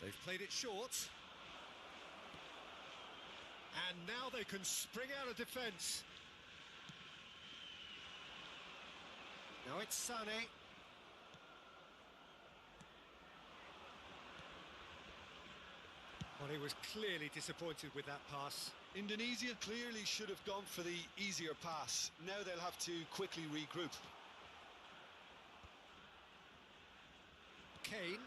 Speaker 2: They've played it short. And now they can spring out of defence. Now it's Sané. Well, he was clearly disappointed with that pass.
Speaker 3: Indonesia clearly should have gone for the easier pass. Now they'll have to quickly regroup.
Speaker 2: Kane.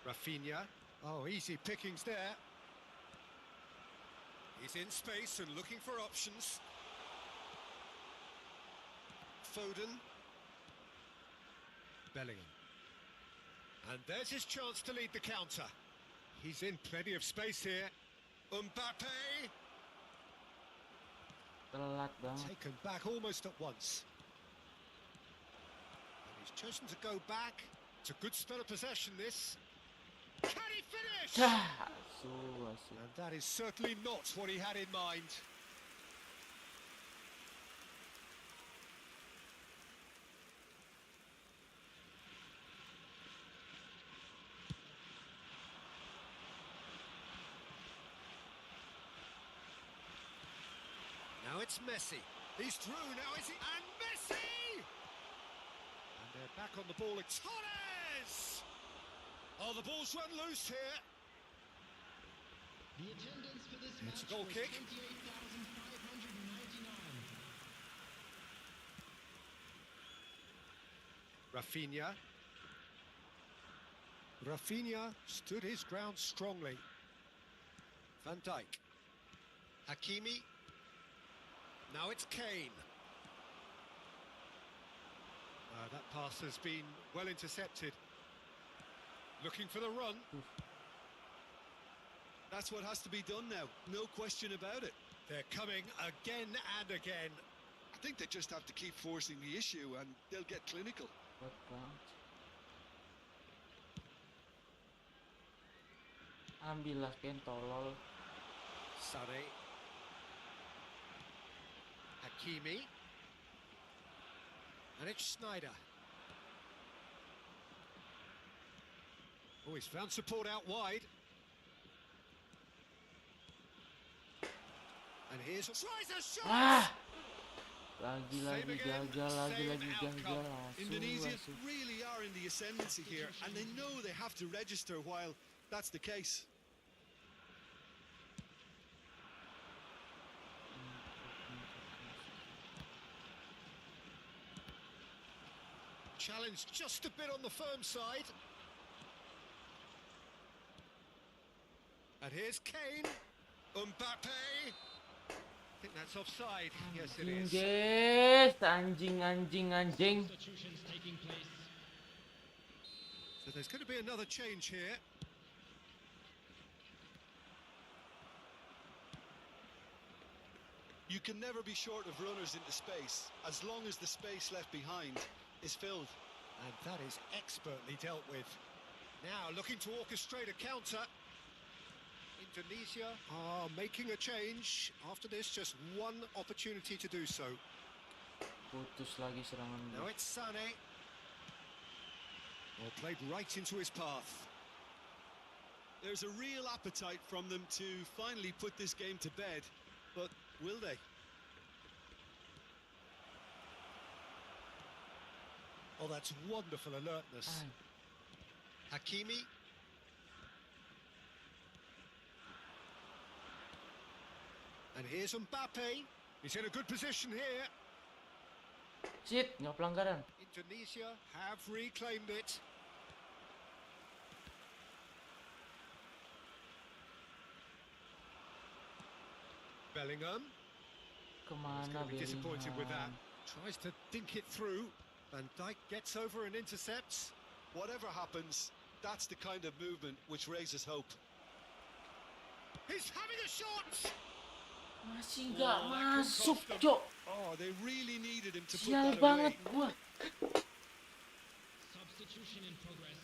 Speaker 2: Rafinha. Oh, easy pickings there. He's in space and looking for options. Foden. Bellingham. And there's his chance to lead the counter. He's in plenty of space here. Mbappe.
Speaker 1: Telat banget.
Speaker 2: Taken back almost at once. And he's chosen to go back. It's a good spell of possession, this. Can he finish?
Speaker 1: Asyik.
Speaker 2: And that is certainly not what he had in mind. Now it's Messi. He's through now, is he? And Messi! And they're back on the ball. It's Torres! Oh, the ball's run loose here.
Speaker 6: The attendance for this
Speaker 2: It's
Speaker 6: match
Speaker 2: a goal
Speaker 6: was
Speaker 2: kick.
Speaker 6: 28,599.
Speaker 2: Rafinha. Rafinha stood his ground strongly. Van Dijk. Hakimi. Now it's Kane. That pass has been well intercepted. Looking for the run.
Speaker 3: That's what has to be done now, no question about it.
Speaker 2: They're coming again and again.
Speaker 3: I think they just have to keep forcing the issue and they'll get clinical.
Speaker 1: Kuat banget. Ambillah Ken tolol.
Speaker 2: Sané. Hakimi. And it's Schneider. Oh, he's found support out wide. And here's... Tries a shot!
Speaker 1: Ah! Lagi
Speaker 2: Same again,
Speaker 1: gagal,
Speaker 2: same
Speaker 1: gagal.
Speaker 2: outcome.
Speaker 3: Indonesia
Speaker 1: Asyik.
Speaker 3: really are in the ascendancy here, and they know they have to register while that's the case.
Speaker 2: Challenge just a bit on the firm side. And here's Kane. Mbappe. I think that's offside. Yes, it
Speaker 1: Anjing,
Speaker 2: is.
Speaker 1: guys. Anjing.
Speaker 6: Substitutions taking place.
Speaker 2: So there's going to be another change here.
Speaker 3: You can never be short of runners into space, as long as the space left behind is filled.
Speaker 2: And that is expertly dealt with. Now looking to orchestrate a counter. Indonesia are making a change. After this, just one opportunity to do so.
Speaker 1: Putus lagi serangan
Speaker 2: Now
Speaker 1: gue.
Speaker 2: it's Sané. Well, played right into his path.
Speaker 3: There's a real appetite from them to finally put this game to bed, but will they?
Speaker 2: Oh, that's wonderful alertness.
Speaker 1: Ay,
Speaker 2: Hakimi. And here's Mbappe. He's in a good position here.
Speaker 1: shit, nggak pelanggaran.
Speaker 2: Indonesia have reclaimed it. Bellingham. He's
Speaker 1: Kemana
Speaker 2: going to be disappointed with that.
Speaker 1: Bellingham?
Speaker 2: Tries to think it through. Van Dijk gets over and intercepts.
Speaker 3: Whatever happens, that's the kind of movement which raises hope.
Speaker 2: He's having a shot!
Speaker 1: Masih nggak
Speaker 2: Oh, that couldn't
Speaker 1: masuk,
Speaker 2: cost them.
Speaker 1: Cok.
Speaker 3: Oh, they really needed him to put
Speaker 1: Sial
Speaker 3: that
Speaker 1: banget
Speaker 3: away.
Speaker 1: gua.
Speaker 6: Substitution in progress.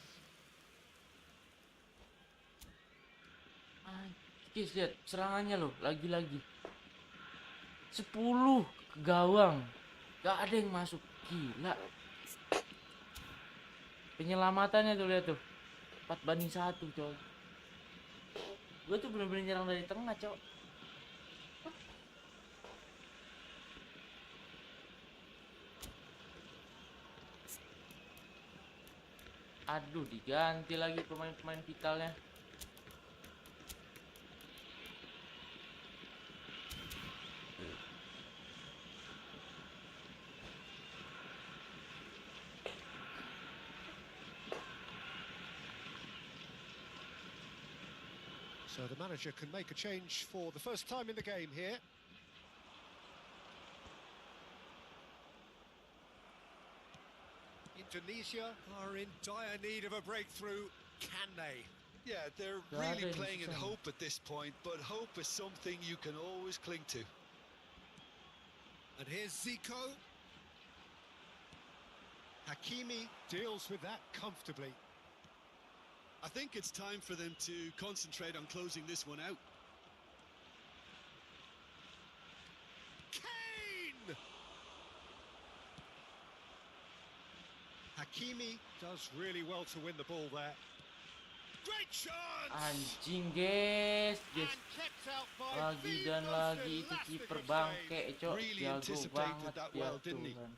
Speaker 1: Guys, lihat serangannya loh, lagi-lagi 10 ke gawang. Gak ada yang masuk. Gila. Penyelamatannya tuh, lihat tuh. 4-1, Cok. Gue tuh bener-bener nyerang dari tengah, Cok. Aduh, diganti lagi pemain-pemain vitalnya.
Speaker 2: So the manager can make a change for the first time in the game here. Indonesia are in dire need of a breakthrough. Can they?
Speaker 3: Yeah, they're
Speaker 1: God,
Speaker 3: really
Speaker 1: it's
Speaker 3: playing in
Speaker 1: insane.
Speaker 3: hope at this point, but hope is something you can always cling to.
Speaker 2: And here's Zico. Hakimi deals with that comfortably.
Speaker 3: I think it's time for them to concentrate on closing this one out.
Speaker 2: Kane! Hakimi does really well to win the ball there. Great chance!
Speaker 1: Anjing, guys.
Speaker 2: And kept out by
Speaker 1: Lagi
Speaker 2: the
Speaker 1: dan
Speaker 2: most
Speaker 1: lagi itu
Speaker 2: elastic
Speaker 1: kiper
Speaker 2: of
Speaker 1: bangke,
Speaker 2: saves.
Speaker 1: Cok.
Speaker 3: Really
Speaker 1: Jago
Speaker 3: anticipated
Speaker 1: banget
Speaker 3: that
Speaker 1: ya
Speaker 3: well, didn't he?
Speaker 1: Tuhan.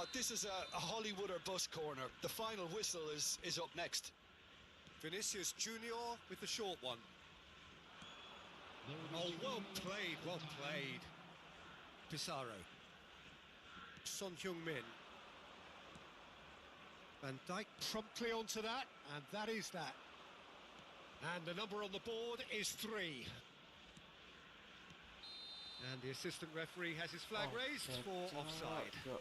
Speaker 3: This is a Hollywood or bus corner. The final whistle is up next.
Speaker 2: Vinicius Junior with the short one. Oh, well played, well played. Pissarro. Son Heung-min. Van Dijk promptly onto that, and that is that. And the number on the board is 3. And the assistant referee has his flag raised for offside.
Speaker 1: Cok.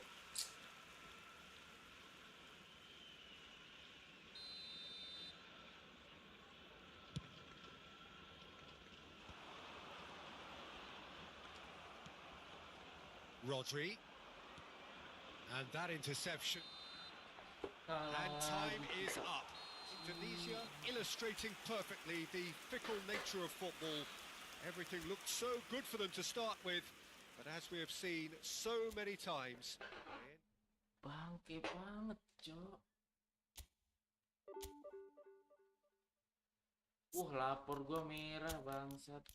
Speaker 2: Rodri. And that interception. And time is up. Indonesia illustrating perfectly the fickle nature of football. Everything looked so good for them to start with, but as we have seen so many times...
Speaker 1: Bangke banget, Cok. Lapor gua merah, bangsat.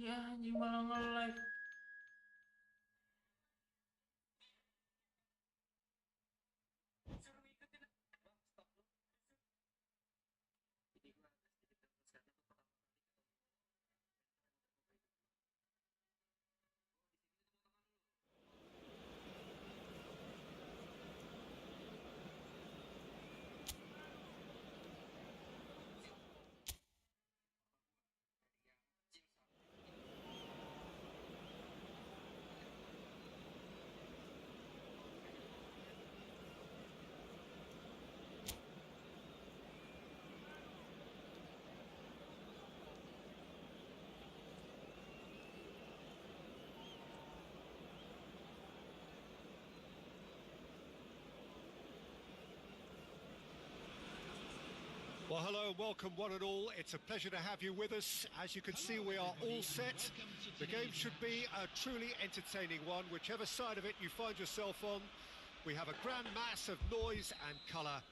Speaker 1: Si anjing malah nge-live.
Speaker 2: Well, hello and welcome one and all. It's a pleasure to have you with us. As you can see, we are all set. The game should be a truly entertaining one, whichever side of it you find yourself on. We have a grand mass of noise and colour,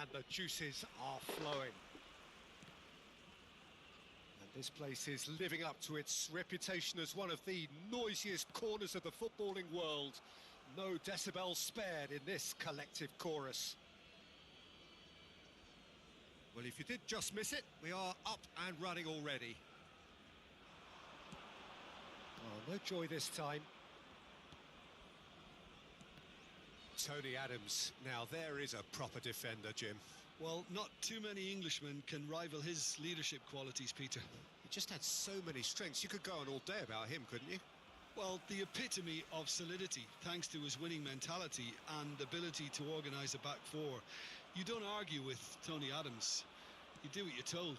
Speaker 2: and the juices are flowing. And this place is living up to its reputation as one of the noisiest corners of the footballing world. No decibels spared in this collective chorus. Well, if you did just miss it, we are up and running already. Oh, no joy this time. Tony Adams. Now, there is a proper defender, Jim.
Speaker 3: Well, not too many Englishmen can rival his leadership qualities, Peter.
Speaker 2: He just had so many strengths. You could go on all day about him, couldn't you?
Speaker 3: Well, the epitome of solidity, thanks to his winning mentality and ability to organise a back four. You don't argue with Tony Adams. You do what you're told.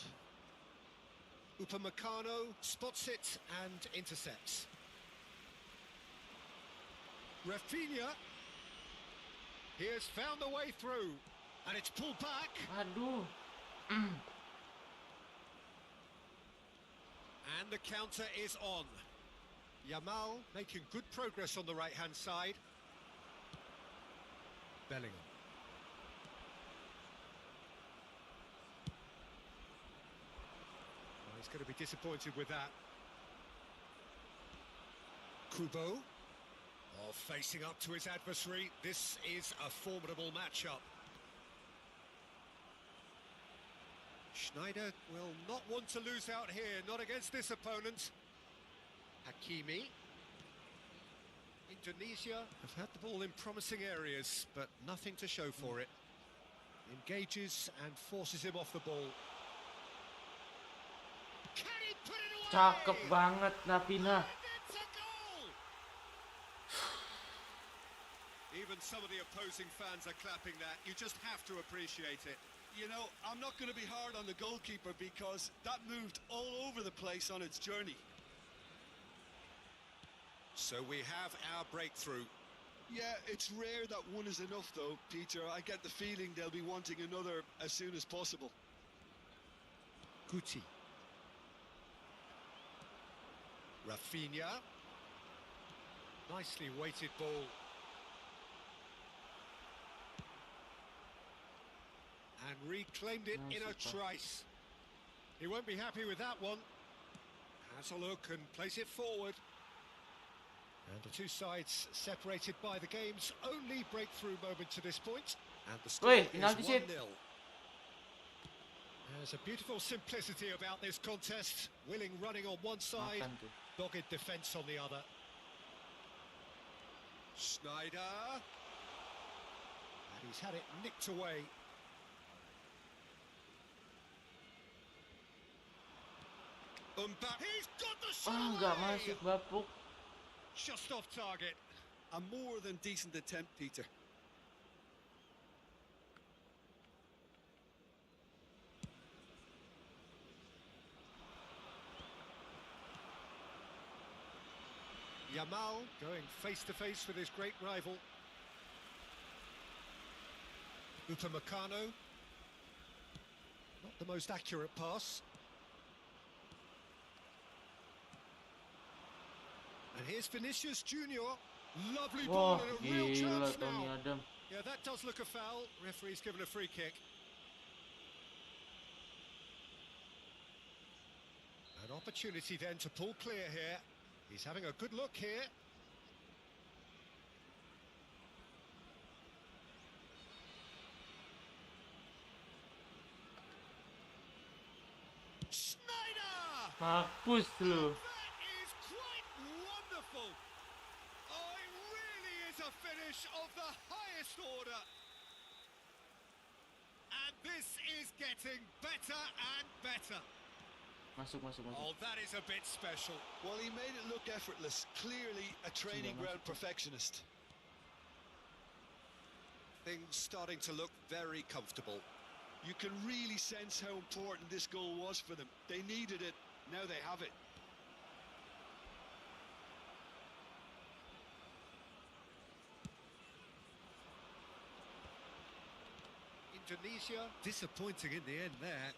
Speaker 2: Upamecano spots it and intercepts. Rafinha. He has found the way through. And it's pulled back.
Speaker 1: Aduh.
Speaker 2: And the counter is on. Yamal making good progress on the right-hand side. Bellingham. Well, he's going to be disappointed with that. Kubo. Oh, facing up to his adversary. This is a formidable matchup. Schneider will not want to lose out here, not against this opponent. Hakimi. Indonesia have had the ball in promising areas, but nothing to show for it. Engages and forces him off the ball. Can he put it away?
Speaker 1: Cakep banget Rapina.
Speaker 2: It's a goal! Even some of the opposing fans are clapping that. You just have to appreciate it.
Speaker 3: You know, I'm not going to be hard on the goalkeeper because that moved all over the place on its journey.
Speaker 2: So we have our breakthrough.
Speaker 3: Yeah, it's rare that one is enough though, Peter. I get the feeling they'll be wanting another as soon as possible.
Speaker 2: Guti. Rafinha. Nicely weighted ball. And reclaimed it in a trice. He won't be happy with that one. Has a look and plays it forward. And the two sides separated by the game's only breakthrough moment to this point. And the score is 1-0. There's a beautiful simplicity about this contest. Willing running on one side, dogged defence on the other. Schneider. And he's had it nicked away. He's got the shot
Speaker 1: Enggak
Speaker 2: away.
Speaker 1: masuk bapuk.
Speaker 2: Just off target.
Speaker 3: A more than decent attempt, Peter.
Speaker 2: Yamal going face to face with his great rival. Upamecano. Not the most accurate pass. And here's Vinicius Junior. Lovely ball
Speaker 1: Wah,
Speaker 2: and a real
Speaker 1: gila
Speaker 2: chance
Speaker 1: Tony
Speaker 2: now.
Speaker 1: Adam.
Speaker 2: Yeah, that does look a foul. Referee's given a free kick. An opportunity then to pull clear here. He's having a good look here. Schneider!
Speaker 1: Mampus lu.
Speaker 2: That is quite wonderful. Oh, it really is a finish of the highest order. And this is getting better and better.
Speaker 1: Masuk.
Speaker 2: Oh, that is a bit special.
Speaker 3: Well, he made it look effortless. Clearly a training ground perfectionist.
Speaker 2: Things starting to look very comfortable.
Speaker 3: You can really sense how important this goal was for them. They needed it. Now they have it.
Speaker 2: Indonesia disappointing in the end there.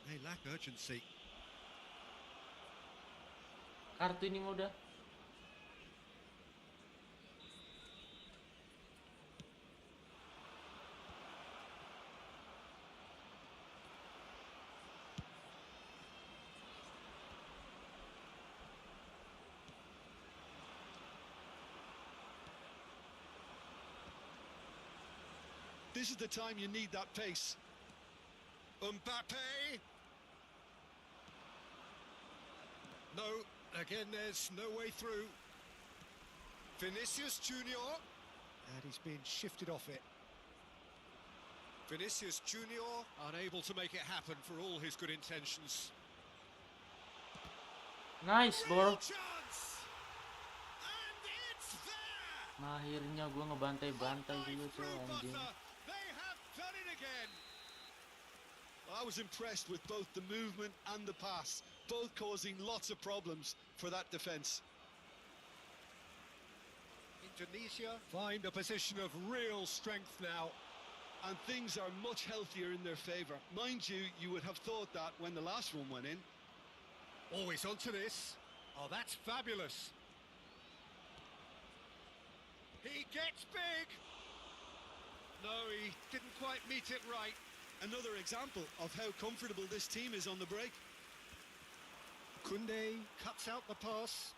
Speaker 2: They lack urgency.
Speaker 1: Kartu ini mah udah.
Speaker 3: This is the time you need that pace.
Speaker 2: Mbappe. No, again there's no way through. Vinicius Junior. And he's been shifted off it. Vinicius Junior unable to make it happen for all his good intentions.
Speaker 1: Nice, bro.
Speaker 2: Chance. And it's there.
Speaker 1: Akhirnya gue ngebantai-bantai juga tuh anjing.
Speaker 2: They have done it again.
Speaker 3: I was impressed with both the movement and the pass, both causing lots of problems for that defence.
Speaker 2: Indonesia find a position of real strength now.
Speaker 3: And things are much healthier in their favour. Mind you, you would have thought that when the last one went in.
Speaker 2: Always onto this. Oh, that's fabulous. He gets big. No, he didn't quite meet it right.
Speaker 3: Another example of how comfortable this team is on the break.
Speaker 2: Kunde cuts out the pass.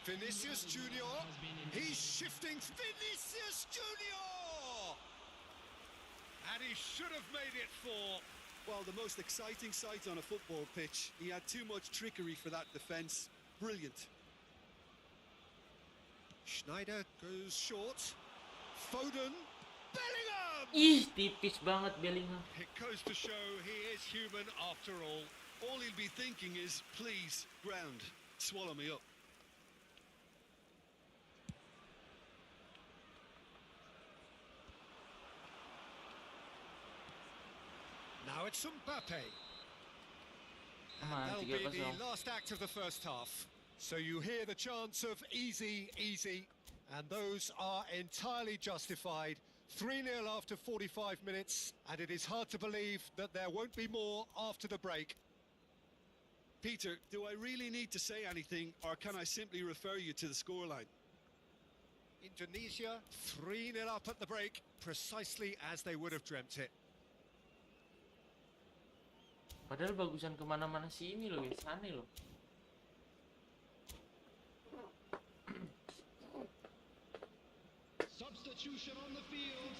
Speaker 2: Vinicius Junior. He's shifting. Vinicius Junior. And he should have made it 4.
Speaker 3: Well, the most exciting sight on a football pitch. He had too much trickery for that defence. Brilliant.
Speaker 2: Schneider goes short. Foden. Bellingham!
Speaker 1: Ih, tipis banget Bellingham.
Speaker 2: It goes to show he is human after all.
Speaker 3: All he'll be thinking is, please, ground, swallow me up.
Speaker 2: Now it's Mbappe.
Speaker 1: Aman,
Speaker 2: That'll be
Speaker 1: 3-0.
Speaker 2: the last act of the first half. So you hear the chants of easy, easy, and those are entirely justified. 3-0 after 45 minutes, and it is hard to believe that there won't be more after the break.
Speaker 3: Peter, do I really need to say anything, or can I simply refer you to the scoreline?
Speaker 2: Indonesia 3-0 up at the break, precisely as they would have dreamt it.
Speaker 1: Padahal bagusan kemana-mana sih ini loh guys, aneh loh.
Speaker 6: Substitution on the field.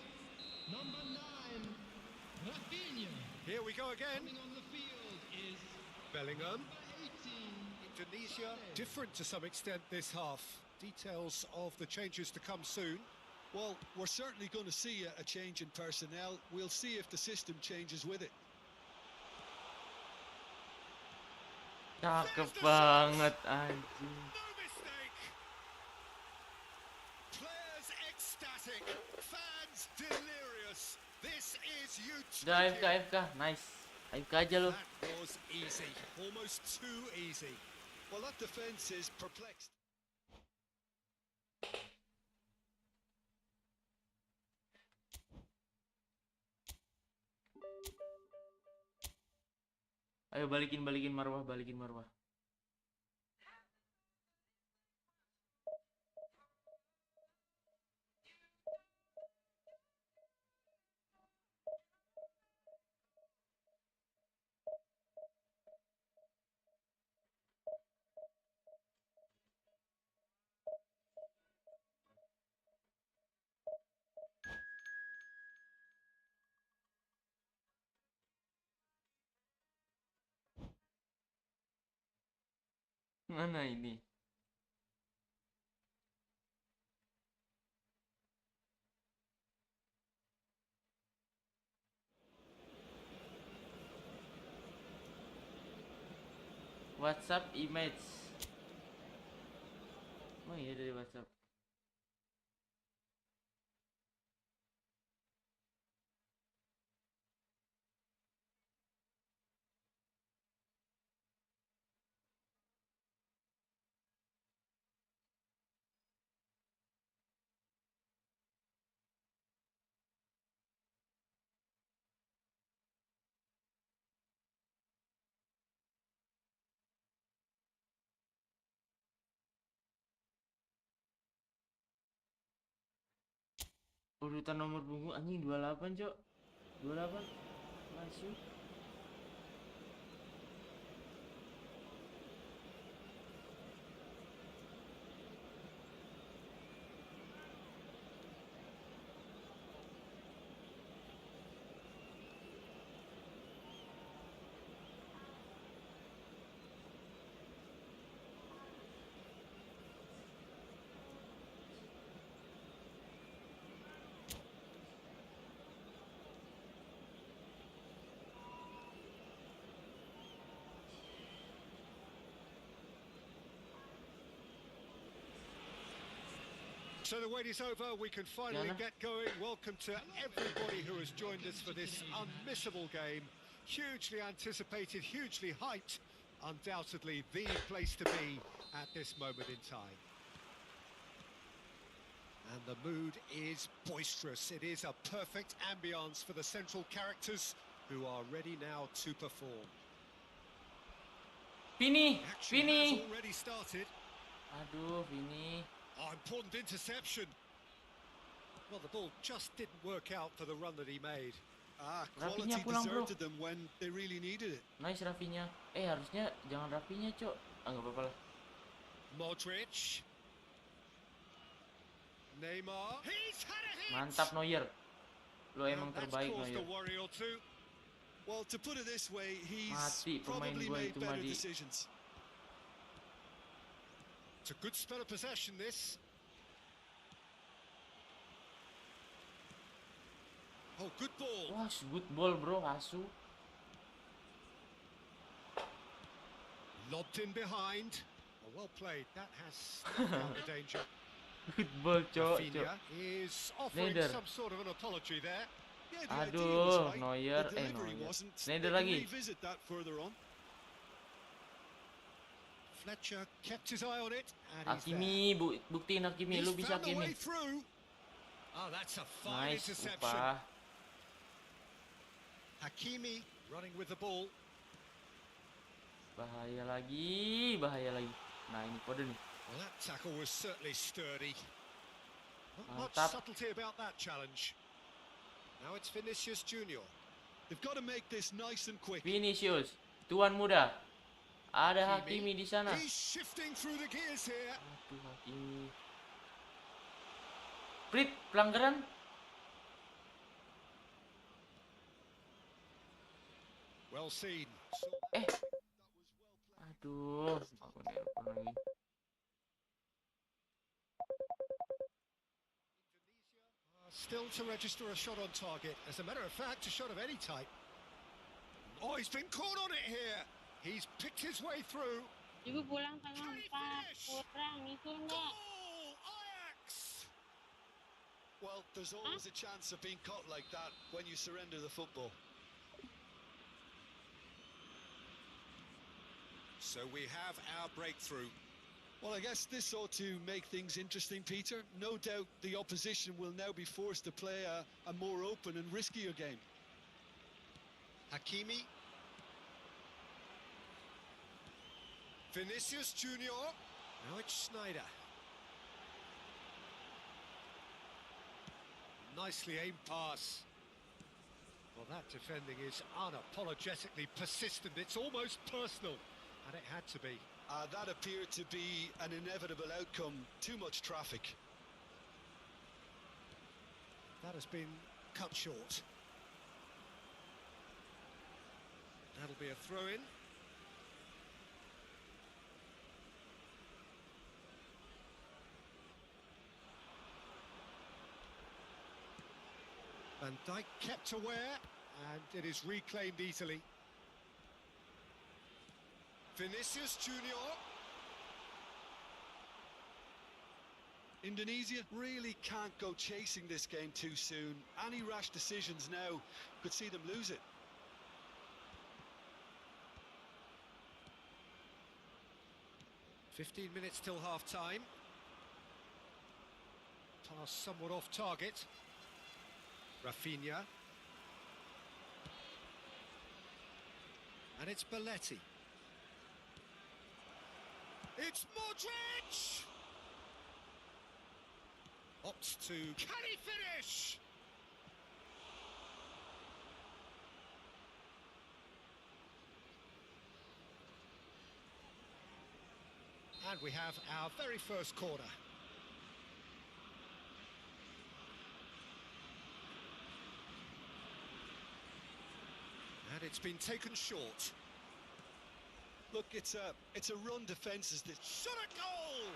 Speaker 6: Number 9, Rafinha.
Speaker 2: Here we go again.
Speaker 6: Coming on the field is
Speaker 2: Bellingham.
Speaker 6: number 18.
Speaker 2: Indonesia different to some extent this half. Details of the changes to come soon.
Speaker 3: Well, we're certainly going to see a change in personnel. We'll see if the system changes with it.
Speaker 1: Cakep banget anjing.
Speaker 2: No mistake. Players ecstatic, fans delirious. This is
Speaker 1: Udah
Speaker 2: utopia.
Speaker 1: AFK, nice. AFK aja lo.
Speaker 2: That was easy, almost too easy.
Speaker 3: Well, that defence is perplexed.
Speaker 1: Ayo balikin marwah, balikin marwah. Mana ini? WhatsApp image. Oh iya dari WhatsApp. Urutan nomor punggung anjing 28, Cok. 28. Masuk.
Speaker 2: So the wait is over, we can finally
Speaker 1: Yana.
Speaker 2: get going. Welcome to everybody who has joined us for this unmissable game. Hugely anticipated, hugely hyped. Undoubtedly the place to be at this moment in time. And the mood is boisterous. It is a perfect ambience for the central characters who are ready now to perform.
Speaker 1: Vini,
Speaker 2: Action has
Speaker 1: Vini.
Speaker 2: already started.
Speaker 1: Aduh, Vini.
Speaker 2: Oh, important interception. Well, the ball just didn't work out for the run that he made.
Speaker 3: Quality
Speaker 1: Rafinya pulang, bro.
Speaker 3: deserted them when they really needed it.
Speaker 1: Nice Rafinya. Harusnya jangan Rafinya, Cok. Enggak apa-apa lah.
Speaker 2: Modric. Neymar. He's had a hit.
Speaker 1: Mantap Neuer. Lo
Speaker 2: And
Speaker 1: emang
Speaker 2: that's
Speaker 1: terbaik
Speaker 2: caused
Speaker 1: Neuer.
Speaker 2: a worry or two.
Speaker 3: Well, to put it this way, he's
Speaker 1: Mati pemain
Speaker 3: probably
Speaker 1: gua
Speaker 3: made
Speaker 1: itu,
Speaker 3: better
Speaker 1: Madi.
Speaker 3: decisions.
Speaker 2: It's a good spell of possession, this. Oh, good ball.
Speaker 1: Wah, good ball, bro. Asu.
Speaker 2: Lobbed in behind. Oh, well played. That has snuffed out the danger.
Speaker 1: Good ball, Cok.
Speaker 2: Rafinha is offering
Speaker 1: Schneider.
Speaker 2: some sort of an apology there.
Speaker 3: Yeah, the idea was
Speaker 1: Aduh,
Speaker 3: right.
Speaker 1: Neuer.
Speaker 3: The delivery
Speaker 1: Neuer.
Speaker 3: wasn't.
Speaker 1: Schneider
Speaker 3: They can
Speaker 1: lagi.
Speaker 3: revisit that further on.
Speaker 2: Fletcher kept his eye on it, and he's
Speaker 1: Hakimi, buktiin Hakimi.
Speaker 2: there.
Speaker 1: Lu
Speaker 2: He's
Speaker 1: bisa
Speaker 2: found the way
Speaker 1: Hakimi.
Speaker 2: through. Oh, that's a fine
Speaker 1: Nice,
Speaker 2: interception.
Speaker 1: upah.
Speaker 2: Hakimi running with the ball.
Speaker 1: Bahaya lagi, bahaya lagi. Nah, ini kode nih.
Speaker 2: Well, that tackle was certainly sturdy. Not much
Speaker 1: Mantap.
Speaker 2: subtlety about that challenge. Now it's Vinicius Junior.
Speaker 3: They've got to make this nice and quick.
Speaker 1: Vinicius, tuan muda. Ada Hakimi di sana.
Speaker 2: He's shifting through the gears here.
Speaker 1: Aduh, Hakimi. Prit, pelanggaran.
Speaker 2: Well seen.
Speaker 1: Eh. Aduh, aku nelpon lagi.
Speaker 2: Still to register a shot on target. As a matter of fact, a shot of any type. Oh, he's been caught on it here. He's picked his way through.
Speaker 5: Ibu pulang tanggal 4, kurang, nyusul nggak?
Speaker 2: Goal! Ajax!
Speaker 3: Well, there's always a chance of being caught like that when you surrender the football.
Speaker 2: So we have our breakthrough.
Speaker 3: Well, I guess this ought to make things interesting, Peter. No doubt the opposition will now be forced to play a more open and riskier game.
Speaker 2: Hakimi. Vinicius Junior. Now it's Schneider. Nicely aimed pass. Well, that defending is unapologetically persistent. It's almost personal, and it had to be.
Speaker 3: That appeared to be an inevitable outcome. Too much traffic.
Speaker 2: That has been cut short. That'll be a throw-in. Van Dijk kept aware, and it is reclaimed easily. Vinicius Junior.
Speaker 3: Indonesia really can't go chasing this game too soon. Any rash decisions now could see them lose it.
Speaker 2: "15 minutes till half-time. Pass somewhat off target. Rafinha. And it's Belletti. It's Modric! Opts to... Can he finish? And we have our very first corner. And it's been taken short.
Speaker 3: Look, it's a run defence is this.
Speaker 2: Shot at goal!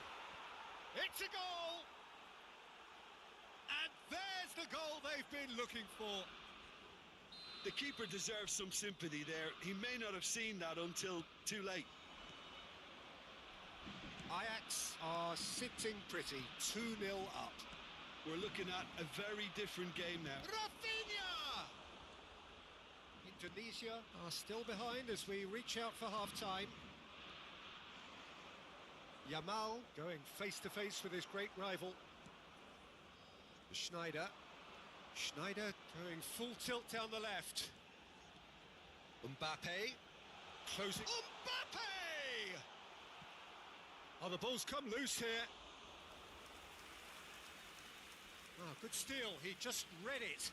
Speaker 2: It's a goal! And there's the goal they've been looking for.
Speaker 3: The keeper deserves some sympathy there. He may not have seen that until too late.
Speaker 2: Ajax are sitting pretty, 2-0 up.
Speaker 3: We're looking at a very different game now.
Speaker 2: Rafinha! Indonesia are still behind as we reach out for half-time. Yamal going face-to-face with his great rival. Schneider. Schneider going full tilt down the left. Mbappe closing. Mbappe! Oh, the ball's come loose here. Oh, good steal. He just read it.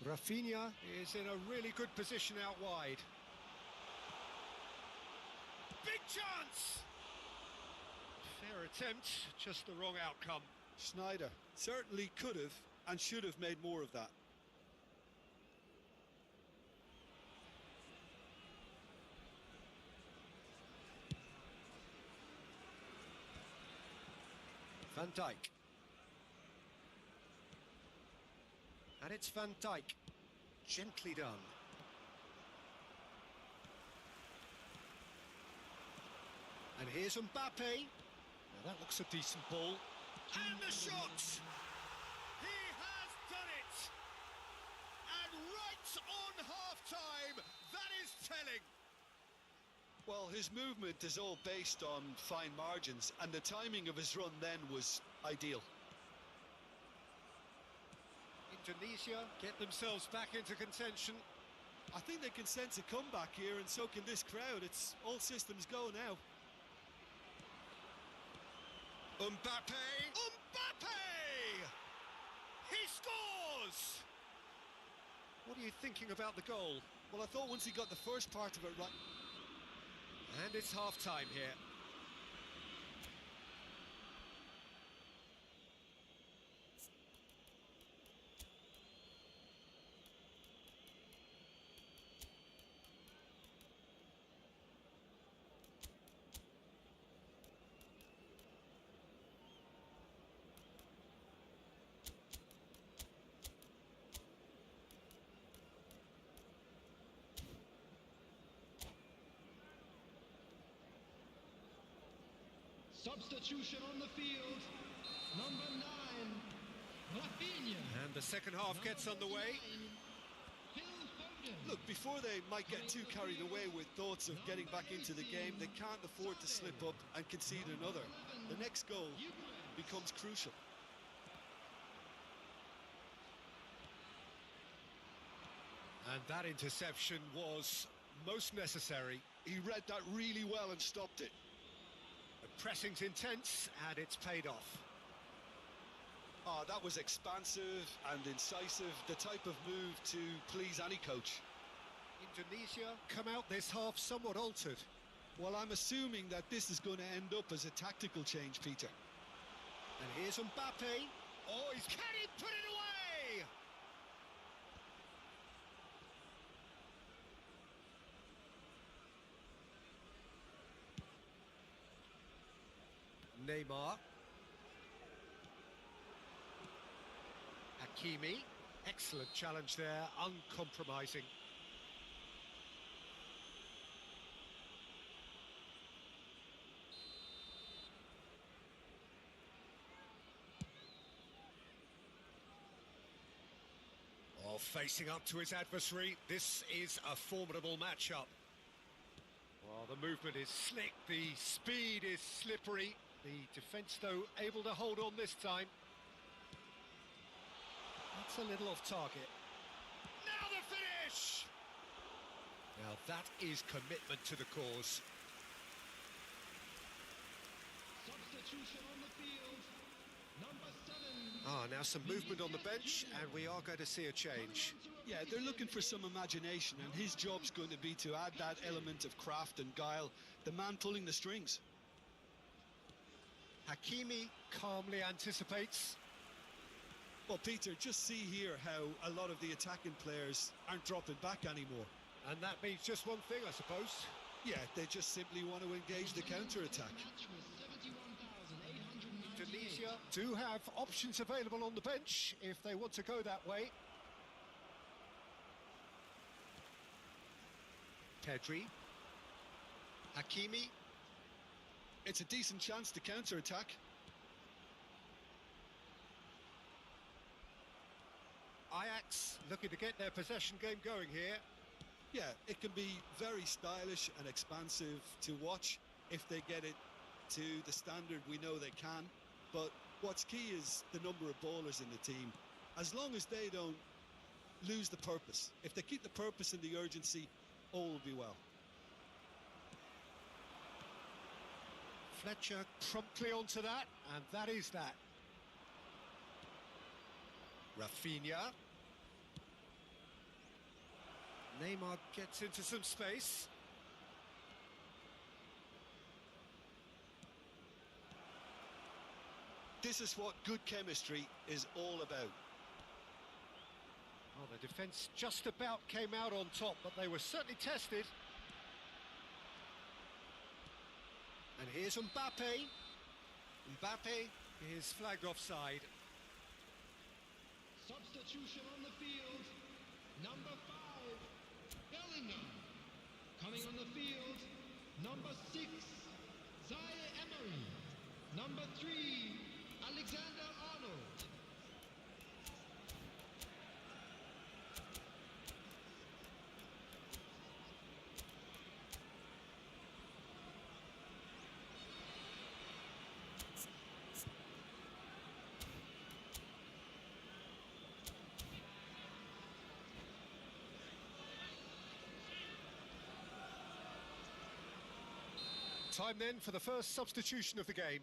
Speaker 2: Rafinha is in a really good position out wide. Big chance! Fair attempt, just the wrong outcome.
Speaker 3: Schneider certainly could have and should have made more of that.
Speaker 2: Van Dijk. And it's Van Dijk. Gently done. And here's Mbappe. Now that looks a decent ball. And the shot! He has done it! And right on half-time, that is telling.
Speaker 3: Well, his movement is all based on fine margins, and the timing of his run then was ideal.
Speaker 2: Indonesia get themselves back into contention.
Speaker 3: I think they can sense a comeback here, and so can this crowd. It's all systems go now.
Speaker 2: Mbappe! Mbappe! He scores! What are you thinking about the goal?
Speaker 3: Well, I thought once he got the first part of it right...
Speaker 2: And it's half-time here.
Speaker 6: Substitution on the field. Number 9, Rafinha.
Speaker 2: And the second half gets underway.
Speaker 3: Look, before they might get too carried away with thoughts of getting back into the game, they can't afford to slip up and concede another. The next goal becomes crucial.
Speaker 2: And that interception was most necessary.
Speaker 3: He read that really well and stopped it.
Speaker 2: The pressing's intense, and it's paid off.
Speaker 3: Oh, that was expansive and incisive, the type of move to please any coach.
Speaker 2: Indonesia come out this half somewhat altered.
Speaker 3: Well, I'm assuming that this is going to end up as a tactical change, Peter.
Speaker 2: And here's Mbappe. Oh, can he put it away? Neymar. Hakimi. Excellent challenge there, uncompromising. Oh, facing up to his adversary, this is a formidable matchup. Well, the movement is slick, the speed is slippery. The defence, though, able to hold on this time. That's a little off target. Now the finish! Now that is commitment to the cause.
Speaker 6: Substitution on the field. Number 7.
Speaker 2: Now some movement on the bench, and we are going to see a change.
Speaker 3: Yeah, they're looking for some imagination, and his job's going to be to add that element of craft and guile, the man pulling the strings.
Speaker 2: Hakimi calmly anticipates.
Speaker 3: Well, Peter, just see here how a lot of the attacking players aren't dropping back anymore.
Speaker 2: And that means just one thing, I suppose.
Speaker 3: Yeah, they just simply want to engage the counter-attack.
Speaker 6: Match was 71,898.
Speaker 2: Tunisia do have options available on the bench if they want to go that way. Pedri. Hakimi.
Speaker 3: It's a decent chance to counter-attack.
Speaker 2: Ajax looking to get their possession game going here.
Speaker 3: Yeah, it can be very stylish and expansive to watch if they get it to the standard we know they can. But what's key is the number of ballers in the team. As long as they don't lose the purpose, if they keep the purpose and the urgency, all will be well.
Speaker 2: Fletcher promptly onto that, and that is that. Rafinha. Neymar gets into some space.
Speaker 3: This is what good chemistry is all about.
Speaker 2: Oh, the defence just about came out on top, but they were certainly tested. And here's Mbappe. Mbappe is flagged offside.
Speaker 6: Substitution on the field. Number 5, Bellingham. Coming on the field, number 6, Zaire Emery. Number 3, Alexander Arnold.
Speaker 2: Time then for the first substitution of the game.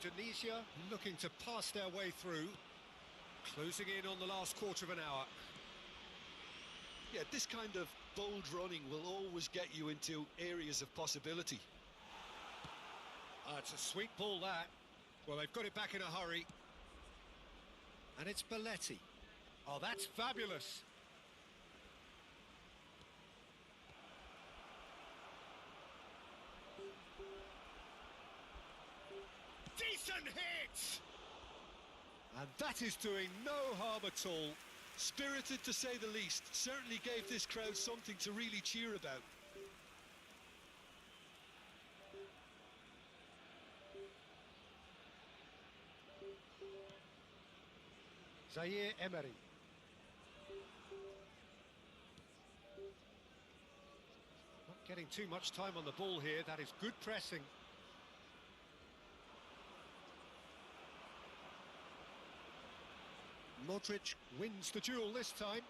Speaker 2: Indonesia looking to pass their way through, closing in on the last quarter of an hour.
Speaker 3: Yeah, this kind of bold running will always get you into areas of possibility.
Speaker 2: It's a sweet ball, that. Well, they've got it back in a hurry. And it's Belletti. Oh, that's fabulous. Decent hit! And that is doing no harm at all.
Speaker 3: Spirited to say the least, certainly gave this crowd something to really cheer about.
Speaker 2: Zaire Emery. Not getting too much time on the ball here, that is good pressing. Modric wins the duel this time.